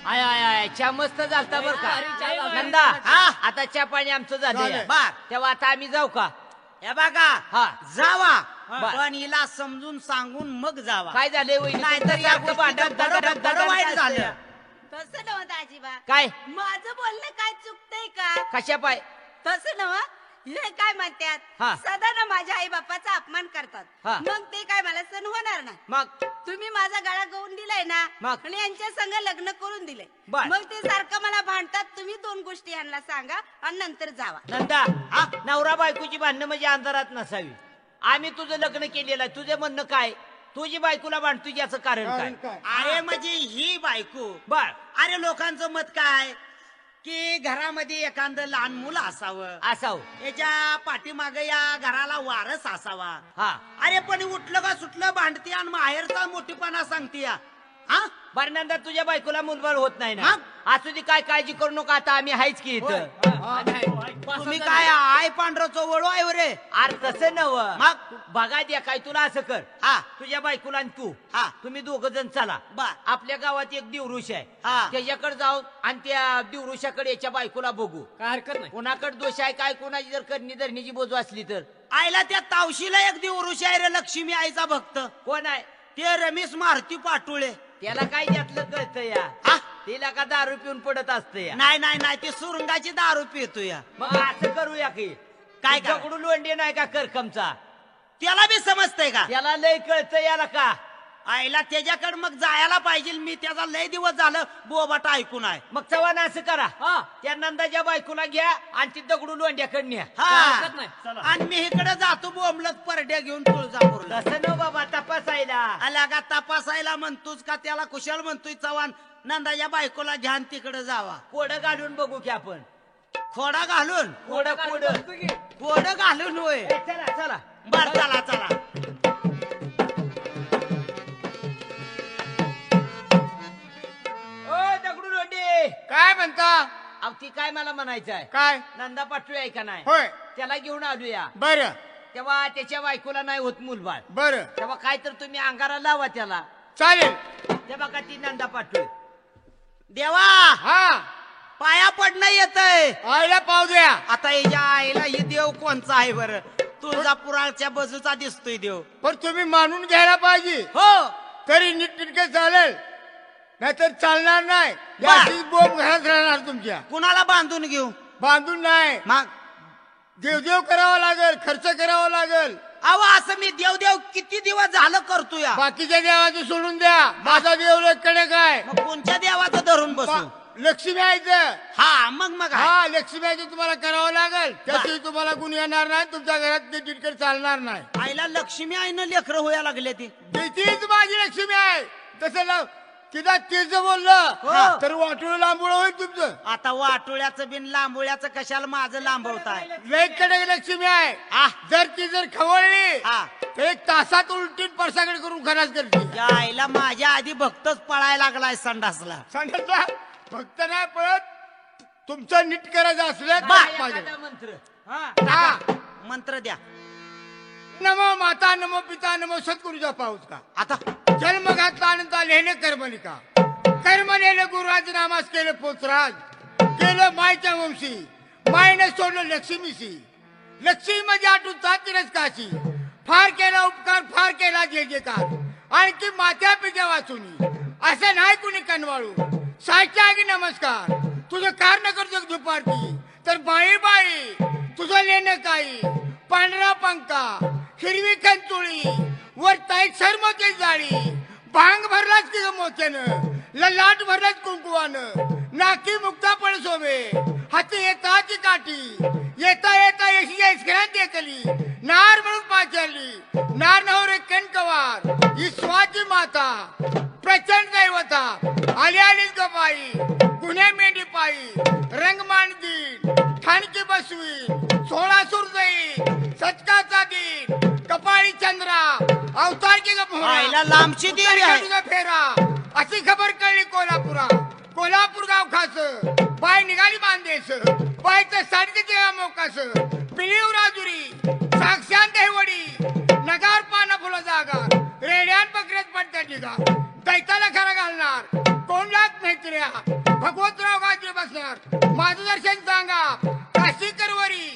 आय आय आय चहा मस्त झालता बर का भारी चहा झाला. नंदा हा. आता चहा पाणी आमचं झालं बर. तेव्हा आता आम्ही जाऊ का हे बघा हा. जावा बर. पण हिला समजून सांगून मग जावा काय झालंय वहिनी? नाहीतर या सारखं भांडण गोष्टीचं बरं वाईट झालं तसं नव्हतं आजीबा काय माझं बोलणं काय चुकतंय का कशा पाय तसं नव हे काय म्हणतात हा. सदा ना माझ्या आई बापाचा अपमान करतात हा. मग ते काय मला सण होणार ना. मग तुम्ही माझा गळा गवून दिलाय ना मग? आणि यांच्या संग लग्न करून दिले. बर. मग ते सारखं मला भांडतात. तुम्ही 2 गोष्टी यांना सांगा आणि नंतर जावा. नंदा हा नवरा बायकोची भांडणं म्हणजे अंधारात नसावी. आम्ही तुझं लग्न केलेलं आहे, तुझं म्हणणं काय? तुझी बायकोला भांडतो याचं कारण काय? अरे म्हणजे ही बायको बर अरे लोकांचं मत काय की घरामध्ये एखादं लहान मुलं असावं, असावं. याच्या पाठीमागे या घराला वारस असावा. हा अरे पण उठलं का सुटलं भांडते आणि माहेरचा मोठीपणा सांगते हा. बरं नंदा तुझ्या बायकोला मुलबाळ होत नाही ना. मग? असू दे काय काळजी करू नका, आता आम्ही आहेच की इथं. तुम्ही काय आय पांढरं वळू आहे रे. अरे तसं नव मग? बघा द्या काय तुला असं कर हा तुझ्या बायकोला आणि तू हा. तुम्ही 2 जण चला. बर. आपल्या गावात एक दिवृष आहे हा. त्याच्याकडे जाऊन आणि त्या दिवृषाकडे याच्या बायकोला बघू. काय हरकत नाही. कोणाकडे दोष आहे काय, कोणाची जर करणी धरणीची बोजू असली तर. आईला त्या तावशीला एक दिवस आहे रे लक्ष्मी आईचा भक्त. कोण आहे ते रमेश मारुती पाटोळे. त्याला काय त्यातलं कळतं या. हा? तिला का दारू पिऊन पडत असतं या. नाही नाही नाही ते सुरुंगाची दारू पितो या. मग असं करूया की काय करा? दगडू लोंढे नाही का करकमचा, त्याला बी समजतंय का? त्याला लय कळतं याला का. आईला त्याच्याकडे मग जायला पाहिजे. मी त्याचा लय दिवस झालं बोबाटा ऐकून आहे. मग चव्हाण असं करा हा. त्या नंदाच्या बायकोला घ्या आणि ती दगडू लोंढ्याकडे न्या. काय हा हरकत नाही. आणि मी इकडे जातो बोंबलत परड्या घेऊन तुळजापूरला. तसं न बाबा तपासायला. आला का तपासायला म्हणतोच का त्याला कुशल म्हणतोय चव्हाण नंदाच्या बायकोला घ्या आणि तिकडे जावा. कोड घालून बघू की आपण. खोडा घालून कोड कोड कोड घालून होय. चला चला. बर चला चला. ओ दगडू लोंढे काय म्हणता? अहो ती काय मला म्हणायचं आहे, काय? नंदा पाटोळे आहे का नाही, होय. त्याला घेऊन आलूया. बर तेव्हा त्याच्या बायकोला नाही होत मुलबाळ. बर तेव्हा काय तर तुम्ही अंगारा लावा त्याला. चालेल. ते बघा ती नंदा पाटोळे. देवा हा पाया पडणं येतंय. आईला पाव द्या. आता याच्या आईला ही देव कोणचा आहे बरं? तुळजापुराच्या बाजूचा दिसतोय देव. पण तुम्ही मानून घ्यायला पाहिजे. हो तरी नीटनेटके चालेल, नाहीतर चालणार नाही. बर. याची बोंब घरात राहणार तुमच्या. कुणाला बांधून घेऊ बांधून नाही, मग? देवदेव करावा लागेल, खर्च करावा लागेल. अहो असं मी देव देव किती दिवस झालं करतोय. बाकीच्या देवाचं सोडून द्या. माझा देव कडे काय मग कोणत्या देवाचं धरून बसू? लक्ष्मी आईचं. हा मग हा लक्ष्मी आईचं तुम्हाला करावं लागेल. त्याची तुम्हाला गुण येणार नाही. तुमच्या घरात नीटनेटके चालणार नाही. आईला लक्ष्मी आईनं लेकरं व्हायला लागले ती. तीच माझी लक्ष्मी आहे. तसं तिला तेच बोललं हो. तर वाटून लांबूळ होईल तुमचं. आता वाटोळ्याचं बिन लांबोळ्याचं कशाला माझं लांबवताय? लय कडक लक्ष्मी आहे. हा. जर ती जर खवळली हा. तर 1 तासात उलटीन परसाकडे करून खराच करते. या आईला माझ्या आधी भक्तच पळायला लागलाय संडासला. सांगितलं फक्त नाही पळत. तुमचं नीट करायचं असलं बा. तर पाहिजे. एखादा मंत्र. हा. मंत्र द्या नमो माता नमो पिता नमो सद्गुरूचा पाऊस का. आता. जन्म घातला अनंत लेणे कर्मनिका. कर्म नेलं गुरुराज नामास केलं पोचराज. केलं मायच्या वंशी मायने सोडलं लक्ष्मीशी. लक्ष्मी म्हणजे आठून तिरच काशी. फार केला उपकार फार केला जे जे कार. आणखी माथ्या पिक्या वाचुनी असं नाही कुणी कनवाळू. साच्या आगी नमस्कार. तुझं कारण करतो दुपारची तर बाई बाई तुझं लेणं काही. पांढरा पंका हिरवी कंचुळी वर ताई सरमोती जाळी. भांग भरलाच की मोत्यानं ललाट भरलाच कुंकुवानं. नाकी मुक्ता पळ सोबे हाती येताची काठी. येता येता यशी ऐसकरात देखली. नार म्हणून पाचारली नार नवरे कणकवार. ईश्वाची माता प्रचंड दैवता. आली आलीच गपाई गुन्हे मेंढी पायी. रंगमान दिन ठाणकी बसवी 16 सुरजई सचकाचा दिन. कपाळी चंद्रा अवतार की आईला लांबची देवी आहे. तुझा फेरा अशी खबर कळली कोल्हापुरा. कोल्हापूर गाव खास पाय निघाली बांधेस. पायचं साडीचे मोकास. पिलीव राजुरी साक्षात देवडी. नगार पाना फुलं जागार. रेड्यान बकऱ्यात पडत्या टिका. दैताला खरा घालणार कोण लाग मैत्र्या. भगवतराव गाजरे बसणार माझं दर्शन सांगा. काशीकरवरी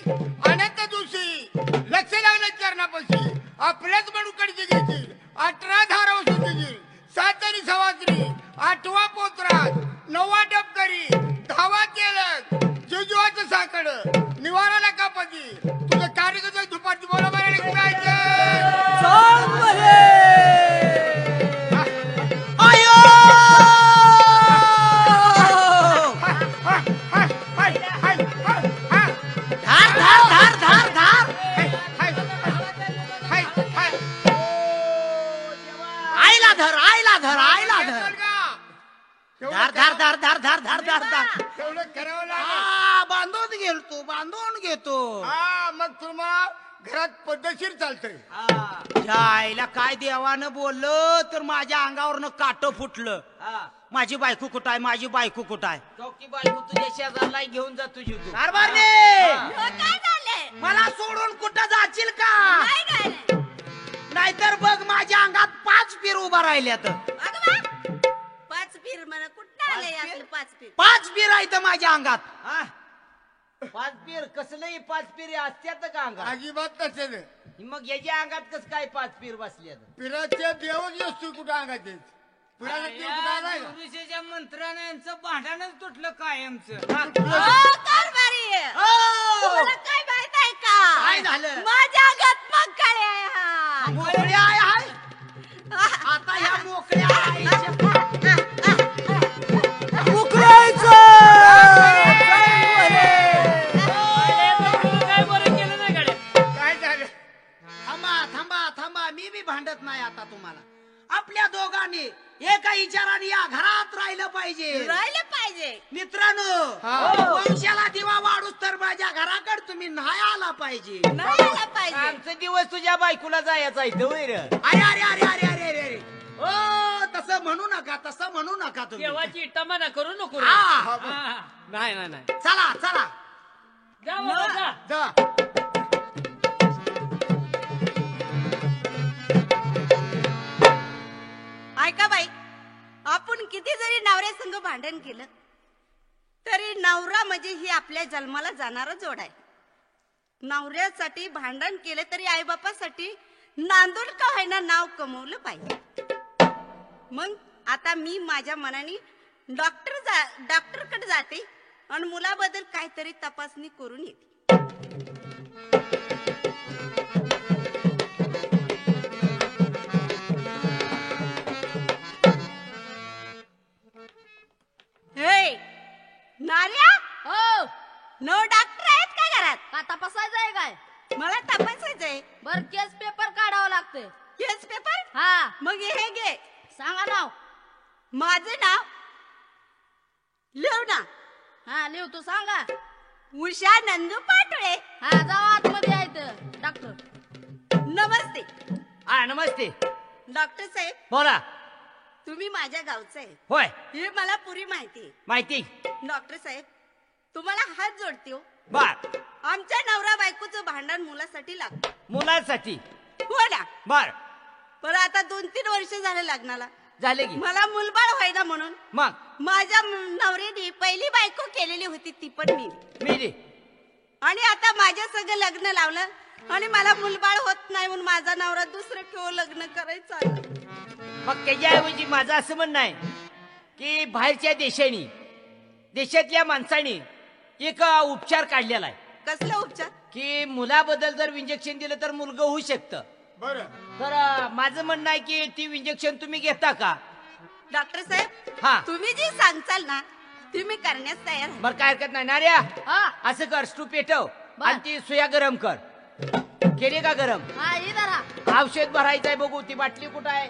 अनंत दिवशी लक्ष लागलं चरणापाशी. आपल्याच मनुकडची घेतील 18 धारा वसून देतील. 7 सवासरी 8वा पोत्रात 9वा डबकरी 10वा केलं. जुजुवाचं साकड निवाराला कापती. धार धार धार धार धार धार धार धार तेवढं करावं लागेल. हा, बांधून घेतो बांधून घेतो. हा मग तुम्हाला घरात पद्धतशीर चालतंय. जायला काय देवानं बोललं तर माझ्या अंगावरनं काटं फुटलं. हा. माझी बायको कुठं आहे, माझी बायको कुठं आहे. चौकी बायको तुझ्या शेजारला घेऊन जा तुझी तू. कारभारने, हो, काय झालंय मला सोडून कुठं जाशील का? काय झालंय नाहीतर बघ माझ्या अंगात 5 पीर उभा राहिल्यात. अगं बा, 5 पीर म्हणा कुठं आलंय असलं 5 पीर 5 पीर आहेत माझ्या अंगात. हा? 5 पीर कसलंही 5 पीर असत्यात का अंगात? अजिबात नसेल. मग याच्या अंगात कस काय 5 पीर बसल्यात? पिराचे देवच नसतो कुठं अंगात येत. पिराचा देव कुठं आलाय का? पुरुषाच्या मंत्रानं यांचं भांडणच तुटलं कायमचं. हो कारभारी हो. तुम्हाला काय माहित आहे का काय झालं? माझ्या अंगात मग काय आहे हा? मोकळ्या आहे. आता ह्या मोकळ्या आईच्या काय बरं केलं नाही गाड्या. काय झालं? थांबा थांबा थांबा, मी बी भांडत नाही आता तुम्हाला. आपल्या दोघांनी एका विचाराने या घरात राहिलं पाहिजे. राहिलं पाहिजे मित्रांनो, हा. वंशाला दिवा वाढूच तर माझ्या घराकडे तुम्ही नाही आला पाहिजे. नाही आला पाहिजे आमचा दिवस तुझ्या बायकोला जायचा आहे वैर. अरे अरे अरे अरे अरे अरे अरे, ओ तसं म्हणू नका, तसं म्हणू नका तुम्ही. देवाची इटामाना करू नको रे. हा. हा. नाही नाही नाही चला चला. जा बाबा, जा. जा. ऐका बाई, आपण किती जरी नवऱ्या संग भांडण केलं तरी नवरा म्हणजे ही आपल्या जन्माला जाणारा जोड आहे. नवऱ्यासाठी भांडण केलं तरी आईबापासाठी नांदून का व्हायना नाव कमवलं पाहिजे. मग आता मी माझ्या मनाने डॉक्टरकडे जाते आणि मुलाबद्दल काहीतरी तपासणी करून येते. हे नार्या, हो नो डॉक्टर आहेत का घरात? का तपासायचं आहे काय? मला तपासायचंय. बर केस पेपर काढावं लागते. केस पेपर? हा मग हे घे, सांगा नाव. माझं नाव लिहू ना. हा लिहू तू सांगा. उषा नंदू पाटोळे. हा जाऊ आतमध्ये आहेत डॉक्टर. नमस्ते हा नमस्ते. डॉक्टर साहेब, बोला. तुम्ही माझ्या गावचे आहे होय हे मला पुरी माहिती आहे. माहिती. डॉक्टर साहेब, तुम्हाला हात जोडते हो. बर. आमच्या नवरा बायकोचं भांडण मुलासाठी लागतं. मुलांसाठी. हो ना. बर. पण आता 2-3 वर्ष झालं लग्नाला. झाले की. मला मुलबाळ व्हायला म्हणून मग माझ्या नवऱ्याने पहिली बायको केलेली होती ती पण मी. मेली. आणि आता माझ्या सगळं लग्न लावलं आणि मला मुलबाळ होत नाही म्हणून माझा नवरा दुसरं किंवा लग्न करायचं. मग त्याच्याऐवजी माझं असं म्हणणं आहे की बाहेरच्या देशातल्या माणसाने एक उपचार काढलेला आहे कसला उपचार? की मुलाबद्दल जर इंजेक्शन दिलं तर मुलगा होऊ शकतं. बरं. तर माझं म्हणणं आहे की ती इंजेक्शन तुम्ही घेता का? डॉक्टर साहेब, हा. तुम्ही जी सांगचाल ना ती मी करण्यास तयार आहे. बरं काय हरकत नाही ना रे. हा असं कर, स्टू पेटव बर. आणि ती सुया गरम कर. केली का गरम? हा इधर हा. औषध भरायचंय, बघू ती बाटली कुठं आहे.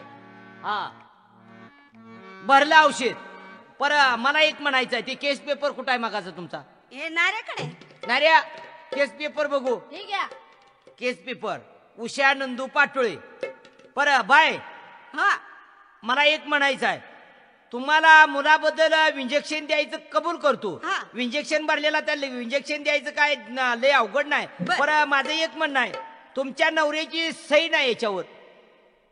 हा भरलं औषध. पर मला एक म्हणायचं आहे, ते केस पेपर कुठं आहे मगाचा तुमचा? हे नाऱ्याकडे. नाही रे, केस पेपर बघू. ठीक आहे. केस पेपर उषा नंदू पाटोळे. पर बाय, हा मला एक म्हणायचं आहे, तुम्हाला मुलाबद्दल इंजेक्शन द्यायचं कबूल करतो. हा. इंजेक्शन भरलेला त्या इंजेक्शन द्यायचं काय लय अवघड नाही. बर. पर माझं एक म्हणणं आहे, तुमच्या नवऱ्याची सही नाही याच्यावर.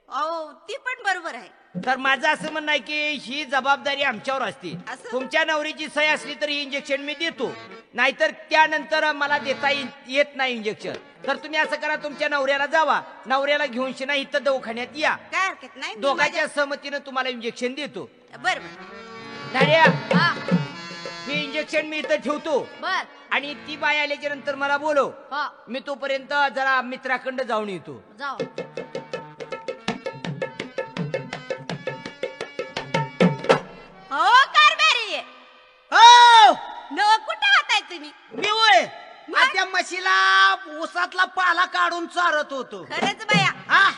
अहो ती पण बरोबर आहे. तर माझं असं म्हणणं आहे की ही जबाबदारी आमच्यावर असते. असं? तुमच्या नवऱ्याची सही असली तर ही इंजेक्शन मी देतो, नाहीतर त्यानंतर मला देता येत नाही इंजेक्शन. तर तुम्ही असं करा, तुमच्या नवऱ्याला जावा, नवऱ्याला घेऊन शिना इथं दवाखान्यात या, काय हरकत नाही. दोघांच्या सहमतीनं तुम्हाला इंजेक्शन देतो. बर धाड्या, हा ही इंजेक्शन मी इथं ठेवतो बर. आणि ती बाई आल्याच्या नंतर मला बोलव. हा मी तोपर्यंत जरा मित्राकडं जाऊन येतो. जाऊ. हो कारभारी. हो, न कुठे आहात तुम्ही? मी होय मग? आ, त्या म्हशीला ऊसातला पाला काढून चारत होतो. खरंच बाया, हा,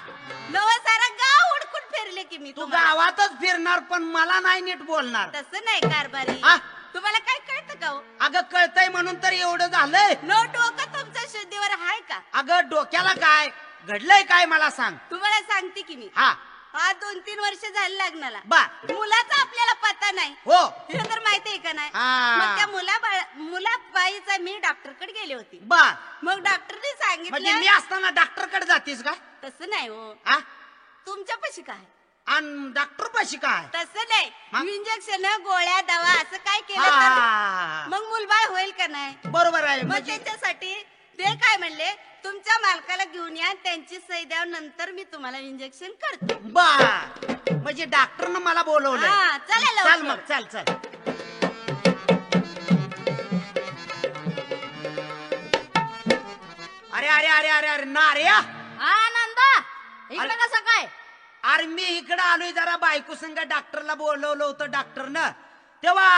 नव सारा गाव उडकून फिरले की मी. तू तुम्हाला. गावातच फिरणार पण मला नाही नीट बोलणार. तसं नाही कारभारी. हा? तुम्हाला काय कळतं का हो? अगं कळतंय म्हणून तर एवढं झालंय. नो डोकं तुमच्या शुद्धीवर आहे का? अगं डोक्याला काय घडलंय काय मला सांग. तुम्हाला सांगते की मी. हा हा 2-3 वर्ष झाली लग्नाला. बा मुलाचा आपल्याला पत्ता नाही. हो हे तर माहितीये का नाही? हा. मग त्या मुलाबाईचा मी डॉक्टरकडे गेले होते. बा मग डॉक्टरने म्हणजे मी सांगितलं असताना डॉक्टर कडे जातीस का? तसं नाही हो. हा तुमच्यापाशी काय? आणि डॉक्टर पाशी काय? तसं मग? नाही. इंजेक्शन गोळ्या दवा असं काय केलं तर हा. मग मुलबाळ होईल का नाही? बरोबर आहे मग म्हणजे त्याच्यासाठी ते काय म्हणले, तुमच्या मालकाला घेऊन या, त्यांची सही द्या, नंतर मी तुम्हाला इंजेक्शन करतो. बा म्हणजे डॉक्टरनं मला बोलवलंय. हा, चला लवकर. चल मग चल चल. अरे अरे अरे अरे अरे नार्या, हा नंदा इकडे अरे- कसं काय? अरे मी इकडे आलोय जरा बायको संग डॉक्टरला बोलवलं होतं डॉक्टरनं. तेव्हा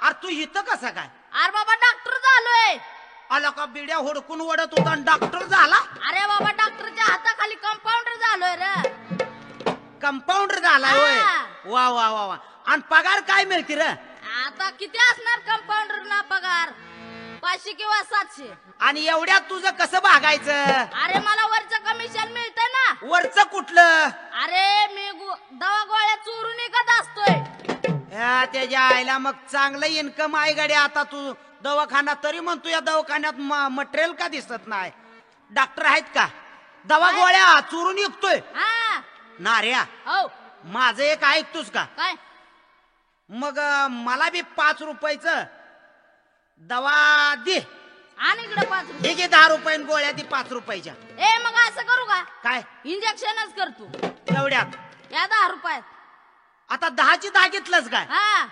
अरे तू इथं कसं काय अरे बाबा डॉक्टर झालोय. आला का? बिड्या हुडकून ओढत होता आणि डॉक्टर झाला? अरे बाबा डॉक्टरच्या हाताखाली कंपाऊंडर झालोय रे. कंपाऊंडर झालाय होय. हा. वा वा वा वा. आणि पगार काय मिळते रे? आता किती असणार कंपाऊंडर ना पगार? 500 किंवा 700. आणि एवढ्यात तुझं कसं भागायचं? अरे मला वरचं कमिशन मिळतंय ना. वरचं कुठलं? अरे मी दवा गोळ्या चोरून विकत असतोय. या त्याच्या आईला मग चांगलं इन्कम आहे गाडी. आता तू दवाखाना तरी म्हणतो या दवाखान्यात मटेरियल का दिसत नाही? डॉक्टर आहेत का? दवा गोळ्या चोरून विकतोय हा नार्या. हो माझं एक ऐकतोस का? काय? मग मला बी 5 रुपयाचं दवा दे. आणि इकडे 5 रुपये. हे घे 10 रुपये गोळ्या दे 5 रुपयाच्या. ए मग असं करू का? काय इंजेक्शनच करतो एवढ्यात? या 10 रुपयात. आता 10ची 10 घेतलंच काय? हा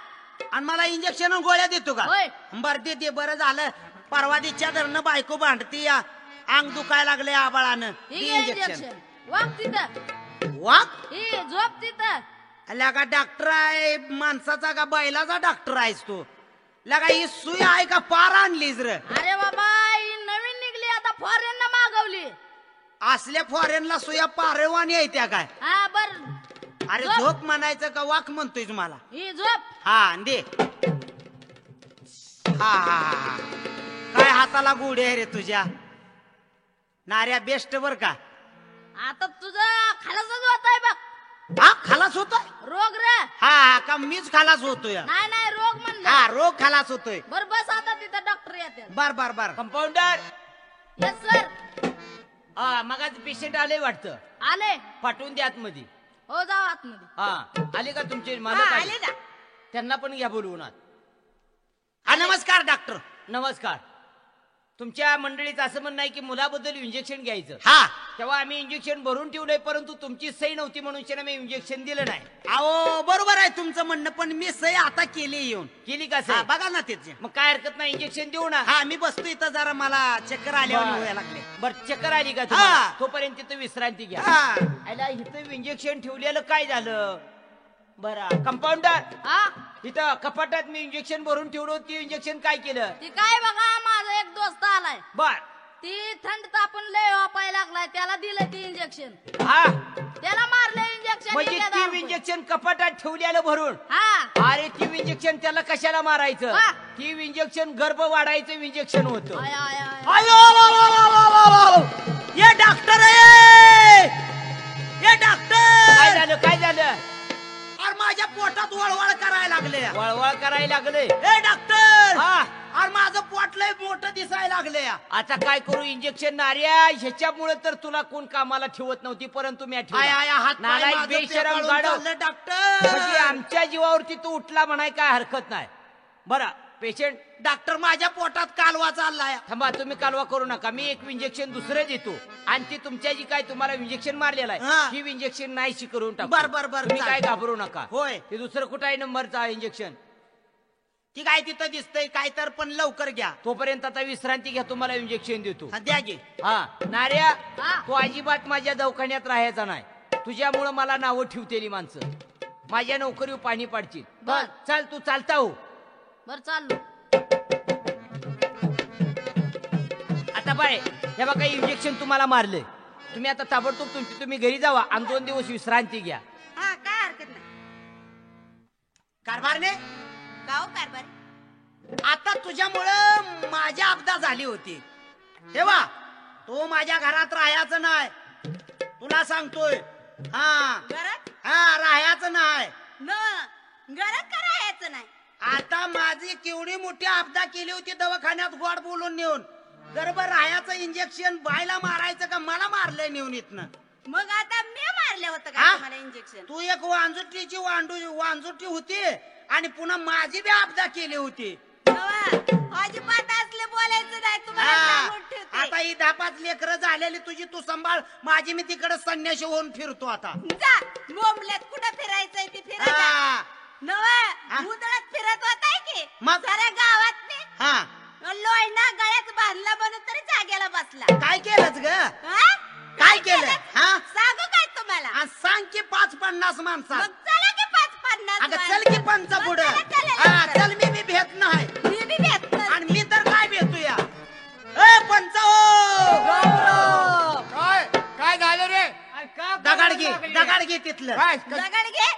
आणि मला इंजेक्शन गोळ्या देतो का? होय. बर दे दे. बरं झालं. परवा दिवच्या धरणं बायको भांडती या. अंग दुखायला लागले आबाळानं. ही दे घे इंजेक्शन. इंजेक्शन. वाग तिथं. वाक ही झोप तिथं. लगा डॉक्टर आहे माणसाचा का बैलाचा डॉक्टर आहेस तू? लगा ही सुई आहे का पार आणलीस र? अरे बाबा ही नवीन निघली आता फॉरेन मागवली. असल्या फॉरेनला सुया पारेवानी आहे त्या काय? हा बर. अरे झोप. झोप म्हणायचं का वाक म्हणतोय मला? ही झोप. हा दे. हा हा हा. काय हाताला गुढे आहे रे तुझ्या? नार्या बेस्ट बर का? आता तुझं खालासच होत आहे बघ. हा खलास होतोय? रोग रे. हा हा का मीच खलास होतोय? नाही नाही रोग म्हणलं. हा रोग खलास होतोय. बर बस आता तिथं डॉक्टर येते. बर बर बर. Compounder yes sir. हा मगाच पेशंट आले वाटतं. आले. पाठवून द्या आतमध्ये. हो जाऊ आतमध्ये. हा आले का तुमचे हा, मालक आले आले? ना. त्यांना पण घ्या बोलवून आत. हा नमस्कार डॉक्टर. नमस्कार. तुमच्या मंडळीचं असं म्हणणं आहे की मुलाबद्दल इंजेक्शन घ्यायचं. हा तेव्हा आम्ही इंजेक्शन भरून ठेवलंय परंतु तुमची सही नव्हती म्हणून त्यांना मी इंजेक्शन दिलं नाही. अहो बरोबर आहे तुमचं म्हणणं पण मी सही आता केली येऊन. केली का हा, सही? बघा ना त्याचे. मग काय हरकत नाही इंजेक्शन देऊ ना. हा मी बसतो इथं जरा मला चक्कर आल्यावर व्हायला लागले. बर चक्कर आली का तुम्हाला? हा. तोपर्यंत तिथं विश्रांती घ्या. हा आयला इथं इंजेक्शन ठेवलेलं काय झालं? बरं कंपाऊंडर हा इथं कपाटात मी इंजेक्शन भरून ठेवलं ती इंजेक्शन काय केलं? ती काय बघा माझा एक दोस्त आलाय. बर ती थंड तापून लय वापायला लागलाय. त्याला दिलं ती इंजेक्शन. हा त्याला मारलं इंजेक्शन. म्हणजे ती इंजेक्शन कपाटात ठेवलेलं भरून. हा अरे ती इंजेक्शन त्याला कशाला मारायचं? हा. ती इंजेक्शन गर्भ वाढायचं इंजेक्शन होतं. I, I, I. अयो वा, वा, वा, वा, वा, वा. ये डॉक्टर आहे ये डॉक्टर. काय झालं काय झालं? अरे माझ्या पोटात वळवळ करायला लागले. वळवळ करायला लागले. ए डॉक्टर हा अरे माझं पोट लय मोठं दिसायला लागले. आता काय करू? इंजेक्शन नार्या ह्याच्यामुळे तर तुला कोण कामाला ठेवत नव्हती परंतु मी आय आय हात पाय नालायक माझं बेशरम पेकाळून गाढव. चाललं, डॉक्टर म्हणजे आमच्या जीवावरती तू उठला म्हणाय काय हरकत नाही. बरं पेशंट डॉक्टर माझ्या पोटात कालवा चाललाय. थांबा तुम्ही कालवा करू नका. मी एक इंजेक्शन दुसरं देतो आणि ती तुमच्या जी काय तुम्हाला इंजेक्शन मारलेलं हा. आहे ही इंजेक्शन नाहीशी करून टाकू. बर, बर, बर, तुम्ही काय चालतंय. घाबरू नका. होय. ते दुसरं कुठं आहे नंबरचा इंजेक्शन ती काय तिथं दिसतंय काय तर पण लवकर घ्या. तोपर्यंत आता विश्रांती घ्या. तुम्हाला इंजेक्शन देतो. हा, द्या घे. हा नार्या हा. तू अजिबात माझ्या दवाखान्यात राहायचा नाही. तुझ्यामुळं मला नावं ठेवतेली माणसं माझ्या नोकरीवर पाणी पाडतील. बर. चल तू चालता हो. बर चाललो. आता बाय हे बघा इंजेक्शन तुम्हाला मारलंय. तुम्ही आता ताबडतोब तुम्ही घरी जावा आणि 2 दिवस विश्रांती घ्या. हा काय हरकत नाही. कारभारने गाव कारभारी आता तुझ्यामुळं माझी आपदा झाली होती तेव्हा तू माझ्या घरात राहायचं नाही तुला सांगतोय हा घरात हा राहायचं नाही न घरात का राहायचं नाही आता माझी केवढी मोठी आपदा केली होती दवाखान्यात गोड बोलून नेऊन गर्भ राहायचं इंजेक्शन बायला मारायचं का मला मारलंय नेऊन इथनं मग आता मी मारले होतं का हा? तुम्हाला इंजेक्शन तू एक वांजुटीची वांजुटी होती आणि पुन्हा माझी बी आपदा केली होती अजिबात असले बोलायचं नाही तुम्हाला सांगून ठेवते. आता ही 10-5 लेकरं झालेली तुझी तू सांभाळ माझी मी तिकडे संन्याशी होऊन फिरतो आता जा बोंबल्यात कुठं फिरायचंय ते फिरायचं हा. नवा मुदळात फिरत होताय की मग? साऱ्या गावात हा लोयना गळ्यात बांधला म्हणून तरी जागेला बसला काय केलंच ग हा? काय केलं हा सांगू काय तुम्हाला आणि सांग की 5-50 माणसात मग चला की 5-50 अगं चल की पंचा पुढं मग चला, हा, चला. चल मी बी भेट नाही मी बी भेट नाही. आणि मी तर काय भेटू या ए पंचा हो काय काय झालं रे दगाड घे तिथलं काय दगड घे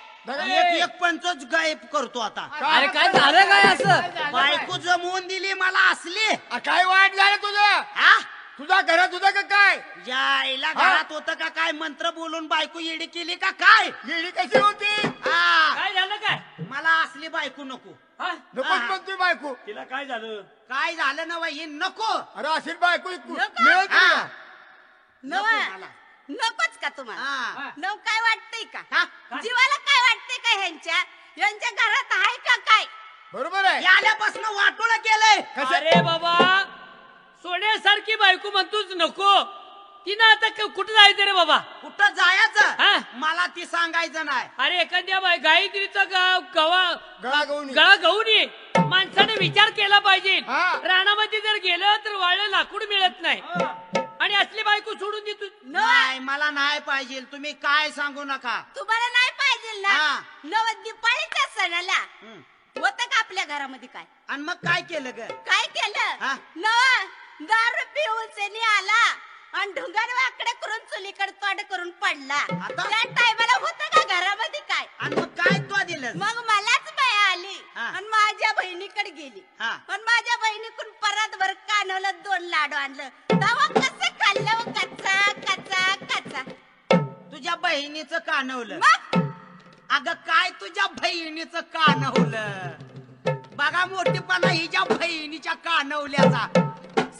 एक पंचच गायब करतो आता अरे काय झालं काय असं बायको जमवून दिली मला असली काय वाईट झालं तुझं हा तुझ्या घरात होतं का काय यायला घरात होतं का काय मंत्र बोलून बायको येडी केली का काय गेली कशी होती हा काय झालं काय मला असली बायको नको हा? नकोच म्हणतोय बायको तिला काय झालं काय झालं ना बाई नको अरे असेल बायको नको. मिळेल तुला. हा. नवा नको मला. नकोच का तुम्हाला हा. नव काय वाटतंय का हा? जीवाला काय वाटतंय का यांच्या घरात आहे का काय बरोबर आहे आल्यापासून वाटोळ केलंय अरे बाबा सोन्यासारखी बायको म्हणतोच नको तिनं आता कुठं जायचं रे बाबा कुठं हा? जायचं मला ती सांगायचं नाही अरे एखाद्या गायत्रीचा गळा गळा गहून ये माणसाने विचार केला पाहिजे हा. रानामध्ये जर गेलं तर वाळलं लाकूड मिळत नाही आणि असली बायको सोडून दे तू नाही मला नाही पाहिजे तुम्ही काय सांगू नका तुम्हाला नाही पाहिजे ना हा. नव दिपाळीच्या सणाला हं. होतं का आपल्या घरामध्ये काय आणि मग काय केलं ग काय केलं हा? नव दारू पिऊन सेनी आला आणि ढुंगार वाकडे करून चुलीकडे तोंड करून पडला आता? त्या टायमाला होतं का घरामध्ये काय आणि मग काय तू दिलं मग मलाच माया आली हा. आणि माझ्या बहिणीकडे गेली हा. आणि माझ्या बहिणीकडून परत भर कानवलं 2 लाडू आणलं तेव्हा कसं खाल्लं हो, कच्चा कच्चा कच्चा तुझ्या बहिणीचं कानवलं मग अगं काय तुझ्या बहिणीचं कानवलं बघा मोठेपणा हिच्या बहिणीच्या कानवल्याचा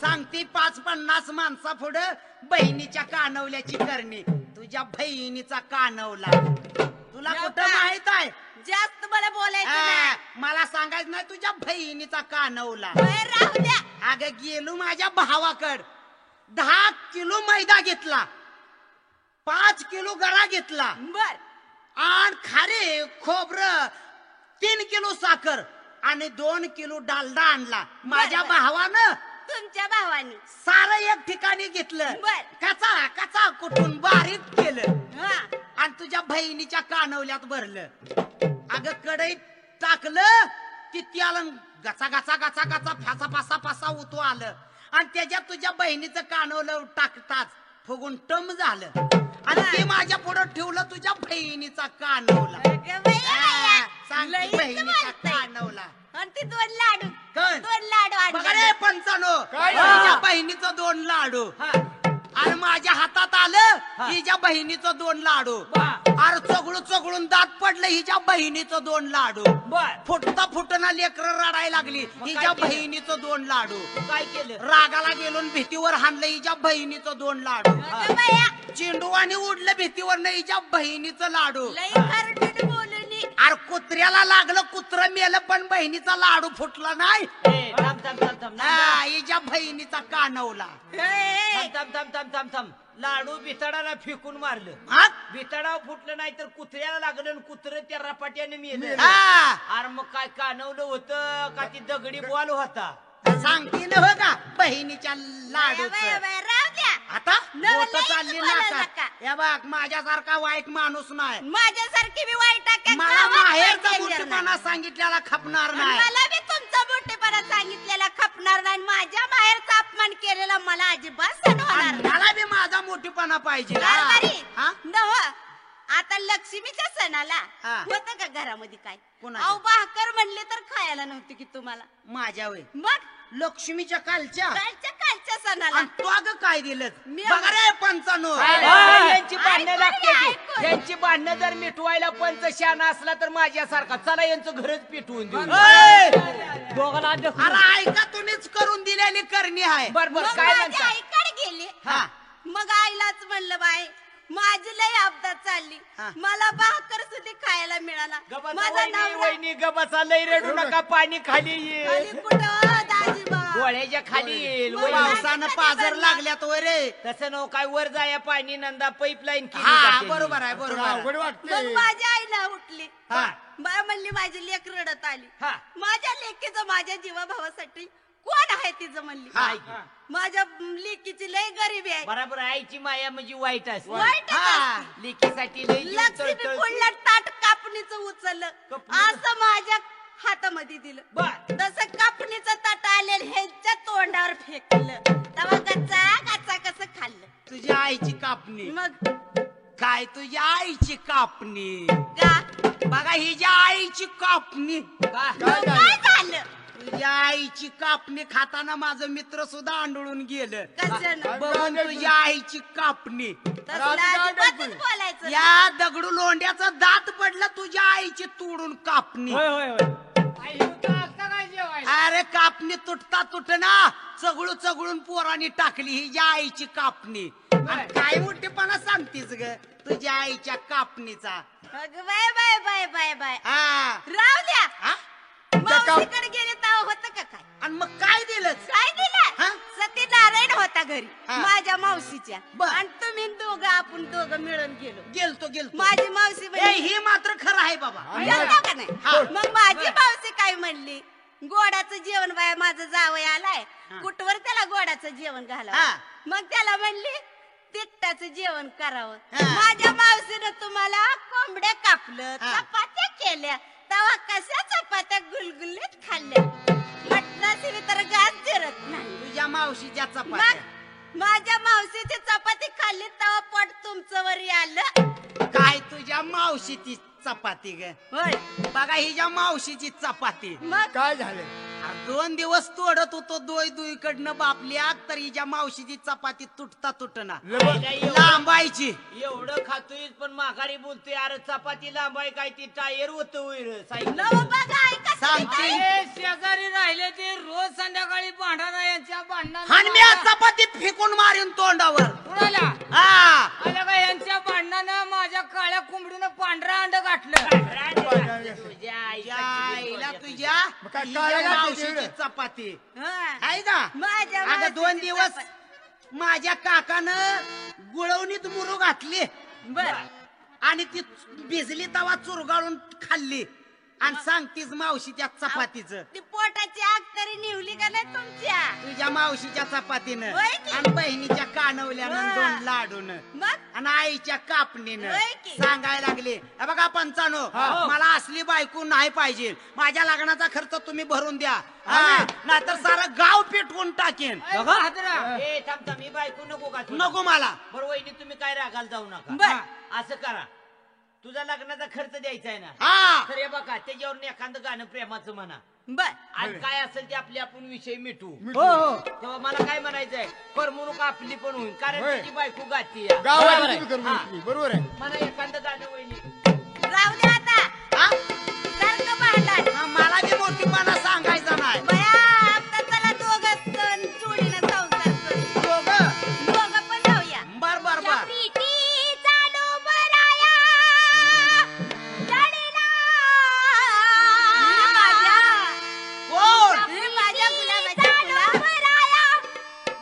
सांगते 5-50 माणसा पुढं बहिणीच्या कानवल्याची करणी तुझ्या बहिणीचा कानवला तुला जाऊ कुठं का? माहित आहे जास्त मला बोलायचं हा, नाही मला सांगायचं नाही तुझ्या बहिणीचा कानवला बाहेर राहू द्या अगं गेलो माझ्या भावाकड 10 किलो मैदा घेतला 5 किलो गळा घेतला बर आणि खारे खोबरं 3 किलो साखर आणि 2 किलो डालडा आणला माझ्या बर. भावानं तुमच्या भावानी सारं एक ठिकाणी घेतलं बर. कचा कचा कुठून बारीक केलं हा आणि तुझ्या बहिणीच्या कानवल्यात भरलं अगं कढईत टाकलं की त्याला गचा गचा गचा गचा फासा फासा फासा उतू आलं आणि त्याच्यात तुझ्या बहिणीचं कानवलं टाकताच फुगून टम झालं आणि ते माझ्या पुढं ठेवलं तुझ्या बहिणीचा कानवला अगं बाया, सांग लईच बहिणीचा वाटतंय. कानवला आणि ते 2 लाडू कोण? 2 लाडू बघा आणले रे पंचानो काय? तुझ्या बहिणीचं 2 लाडू आणि माझ्या हातात आलं हिच्या बहिणीचं 2 लाडू अरे चगळू चगळून दात पडलं हिच्या बहिणीचं 2 लाडू फुटता फुटना लेकर रडायला लागली हिच्या बहिणीचं 2 लाडू काय केलं रागाला गेलो न भीतीवर हाणलं हिच्या बहिणीचं 2 लाडू अगं बाया, चेंडू आणि उडलं भीतीवर हिच्या बहिणीचं लाडू लई खरडून बोलून अरे कुत्र्याला लागलं कुत्र मेलं पण बहिणीचा लाडू फुटला नाही ए, थांब थांब थांब थांब हा, हिच्या बहिणीचा कानवला थांब थांब थांब थांब थांब थांब लाडू बिथाडाला फेकून मारलं हा? बिथाडा फुटलं नाही तर कुत्र्याला लागलं आणि कुत्र त्या रपाट्याने मेलं हा. अरे मग काय कानवलं होतं का ती दगडी बॉल होता सांगते ना हो का बहिणीच्या लाडू राहू द्या आता नवं बोटं लईच चालली बोलायला नाका नका. हे बघ माझ्यासारखा वाईट माणूस नाही माझ्यासारखी बी वाईट आहे का? मला गावात माहेरचा काही danger मोठेपणा नाही. सांगितल्याला खपणार आणि नाही मला बी तुमचा मोठेपणा सांगितलेला खपणार नाही. माझ्या माहेरचा अपमान केलेला मला अजिबात सहन होणार आणि नाही. मला बी माझा मोठेपणा पाहिजे हा? कारभारी हा? नव आता लक्ष्मीच्या सणाला हा. होतं का घरामध्ये काय? कोणाच्या? अहो भाकर म्हणले तर खायला नव्हती की तुम्हाला. माझ्या वय मग लक्ष्मीच्या कालच्या कालच्या सणाला आणि तो अगं काय दिलं मी बघा रे पंचानो यांची भांडणं ऐकून लागते घ्या, की. ऐकून. यांची भांडणं जर मिटवायला पंच शाना असला तर माझ्यासारखा चला यांचं घरच पिटवून देऊ. दोघाला अरे ऐका तुम्हीच करून दिलेली करणी आहे बर बर मग काय माझ्या म्हणता आईकडे गेले. हा मग आईलाच म्हणलं बाई माझी लय अपघात चालली, हा. मला भाकर सुद्धा खायला मिळाला. गबाचा माझा वहिनी नवरा वहिनी गबाचा लय रडू नका पाणी खाली खाली येईल कुठं हो, दाजीबा? डोळ्याच्या खाली येईल मग वहिनी. पावसानं पाजर लागल्यात वय रे तसं नव काय वर जाया पाणी नंदा पाईपलाईन केली हा जाते. बरोबर आहे बरोबर आहे. अवघड मग वाटते माझी आई ना उठली. हा. बाय म्हणली माझी लेक रडत आली. हा. माझ्या लेकीचं माझ्या जीवाभावासाठी कोण आहे तिचं म्हणली. हा. माझ्या लेकीची लय गरिबी आहे. बरोबर आहे. आईची माया म्हणजे वाईट असते वाईटच हा. असते. लेकीसाठी लय जीव लक्ष्मी तळतळतो. पुढलं ताट कापणीचं उचललं कापणीचं? असं माझ्या हातामध्ये दिलं. बर. तसं कापणीचं ताट आलेलं ह्यांच्या तोंडावर फेकलं. तेव्हा गच्चा गच्चा कसं खाल्लं. तुझ्या आईची कापणी मग काय तुझ्या आईची कापणी का बघा हिच्या आईची कापणी मग काय झालं? तुझ्या आईची कापणी खाताना माझं मित्र सुद्धा आंधळून गेलं कशानं? बघून तुझ्या आईची कापणी तसलं अजिबातच बोलायचं नाही. या दगडू लोंड्याचं दात पडलं तुझ्या आईची तोडून कापणी अरे कापणी तुटता तुटना चगळू चगळून पोरांनी टाकली ही ज्या आईची कापणी आणि काय मोठेपणा सांगतीस ग तुझ्या आईच्या कापणीचा अगं bye bye bye bye bye हा राहू द्या. हा? मावशीकडे गेले तेव्हा होतं का काय? आणि मग काय दिलं काय दिलं? हा? सत्यनारायण होता घरी हा. माझ्या मावशीच्या. बर. आणि तुम्ही दोघं आपण दोघं मिळून गेलो. गेलतो माझी मावशी ए, म्हणली, हे मात्र खरं आहे बाबा गेलतो का नाही? हा. मग माझी मावशी काय म्हणली, गोडाचं जेवण बाय माझं जावई आलाय, कुठवर त्याला गोडाचं जेवण हा. घालावं. मग त्याला म्हणली तिखटाचं जेवण करावं. हा. माझ्या मावशीनं तुम्हाला कोंबड्या कापलं, हा. चपात्या केल्या, तेव्हा कशा चपात्या गुलगुलीत खाल्ल्या. मटणाशिवाय तर गाज जिरत नाही. तुझ्या मावशीच्या चपात्या मग माझ्या मावशीची चपाती खाल्ली तेव्हा पोट तुमचं वरी आलं. काय तुझ्या मावशीची चपाती ग होय. बघा हिच्या मावशीची चपाती मग काय झालं अरे 2 दिवस तोडत होतो दोय कडनं बापल्या तर हिच्या मावशीची चपाती तुटता तुटना लांबायची एवढं खातोय पण माघारी बोलतोय अरे चपाती लांबाय काय ती टायर होत सायकल नवं बघा ऐका सांगते शेजारी राहिले ते रोज संध्याकाळी भांडणा यांच्या आणि मी आज चपाती फेकून मारीन तोंडावर कुणाला हा आल्या का यांच्या भांडणानं माझ्या काळ्या कोंबडीनं पांढरा अंड गाठलं. तुझ्या आईला तुझ्या मग काय हिच्या काळ्या गाठी मावशीची तेवढं? चपाती हा. आहे का माझ्या अगं 2 मावशीची दिवस चपाती. माझ्या काकानं गुळवणीत मुरू घातली बर. आणि ती भिजली तवा चुरगाळून खाल्ली आणि सांगतीस मावशीच्या चपातीचं ती पोटाची आग तरी निवली का नाही तुमच्या? तुझ्या मावशीच्या चपातीनं होय की? आणि बहिणीच्या कानवल्यानं हा. 2 लाडून मग आणि आईच्या कापणीनं होय की? सांगायला लागले "हे बघा पंचानो मला असली बायको नाही पाहिजे माझ्या लग्नाचा खर्च तुम्ही भरून द्या नाहीतर सारं गाव पेटवून टाकेन बघा हादरा. ए थांब थांब ही बायको नको का तुला? नको मला बरं वहिनी तुम्ही काय रागाला जाऊ नका बर. हा, असं करा तुझा लग्नाचा खर्च द्यायचा आहे ना हा तर हे बघा त्याच्यावर एखादं गाणं प्रेमाचं म्हणा बर. आणि काय असेल ते आपले आपण विषय मिटू हो हो तेव्हा मला काय म्हणायचंय करमणूक आपली पण होईल कारण होय. त्याची बायको गाती गावाला बरोबर आहे. तुम्ही करून तुम्ही. बरोबर आहे मला एखादं गाणं वहिनी राहू द्या आता. हा? सारखं भांडण. हा, मला बी मोठीपणा सांगायचा नाही बया, आता चला दोघं सण चोळीनं संसार करू. दोघं पण जाऊया. बर बर बर प्रीती चालू बराया, जडीला. कोण हे माझ्या गुलाबाच्या फुला.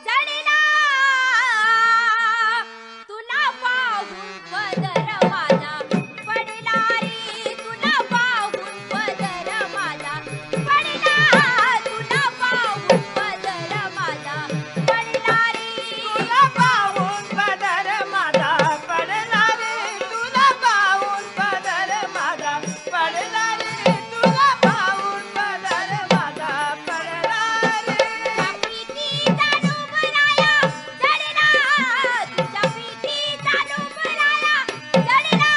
जडीला. तुला पाहून पदर माझा पडला रे, तुला पाहून पदर माझा पडला, तुला पाहून पदर माझा पडला रे, तुला पाहून पदर माझा पडला रे, तुला पाहून पदर माझा पडला रे, तुला पाहून पदर माझा पडला रे. प्रीती चालू बराया, जडला. तुझ्या प्रीती चालू बराया, जडला.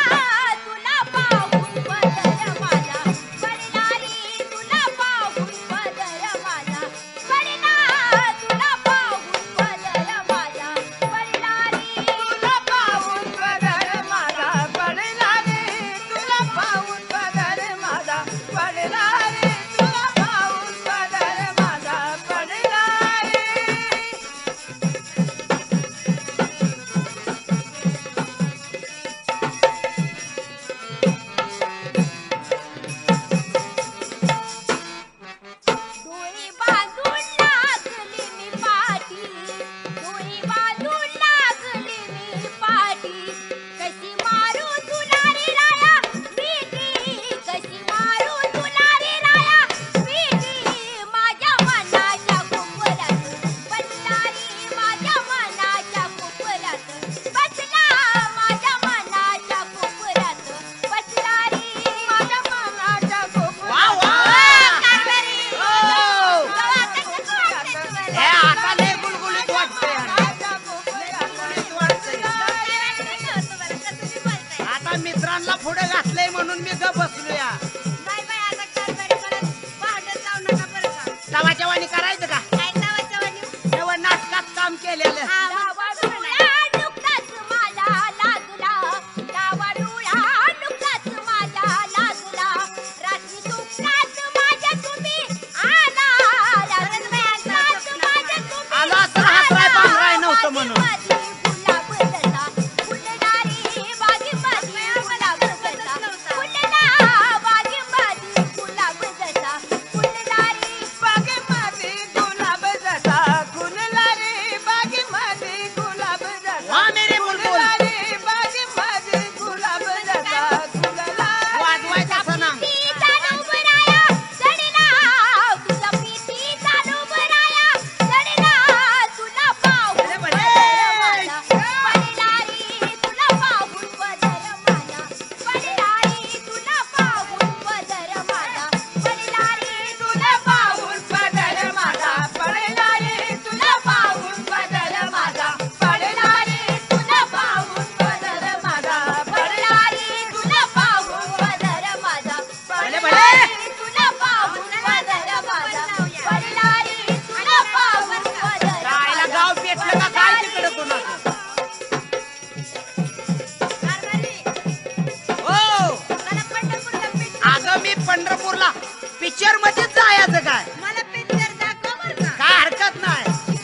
पिक्चर मध्येच जायचं काय मला पिक्चर दाखव बरं का. काय हरकत नाही.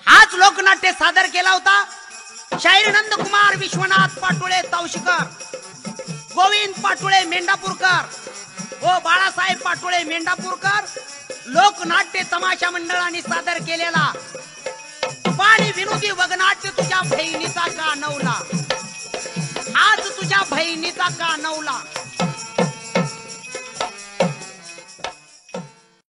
हाच लोकनाट्य सादर केला होता शाहीर नंदकुमार विश्वनाथ पाटोळे तवशीकर, गोविंद पाटोळे मेंढापूरकर व बाळासाहेब पाटोळे मेंढापूरकर लोकनाट्य तमाशा मंडळाने सादर केलेला पाणी विनोदी वगनाट्य तुझ्या बहिणीचा कानवला, आज तुझ्या बहिणीचा कानवला.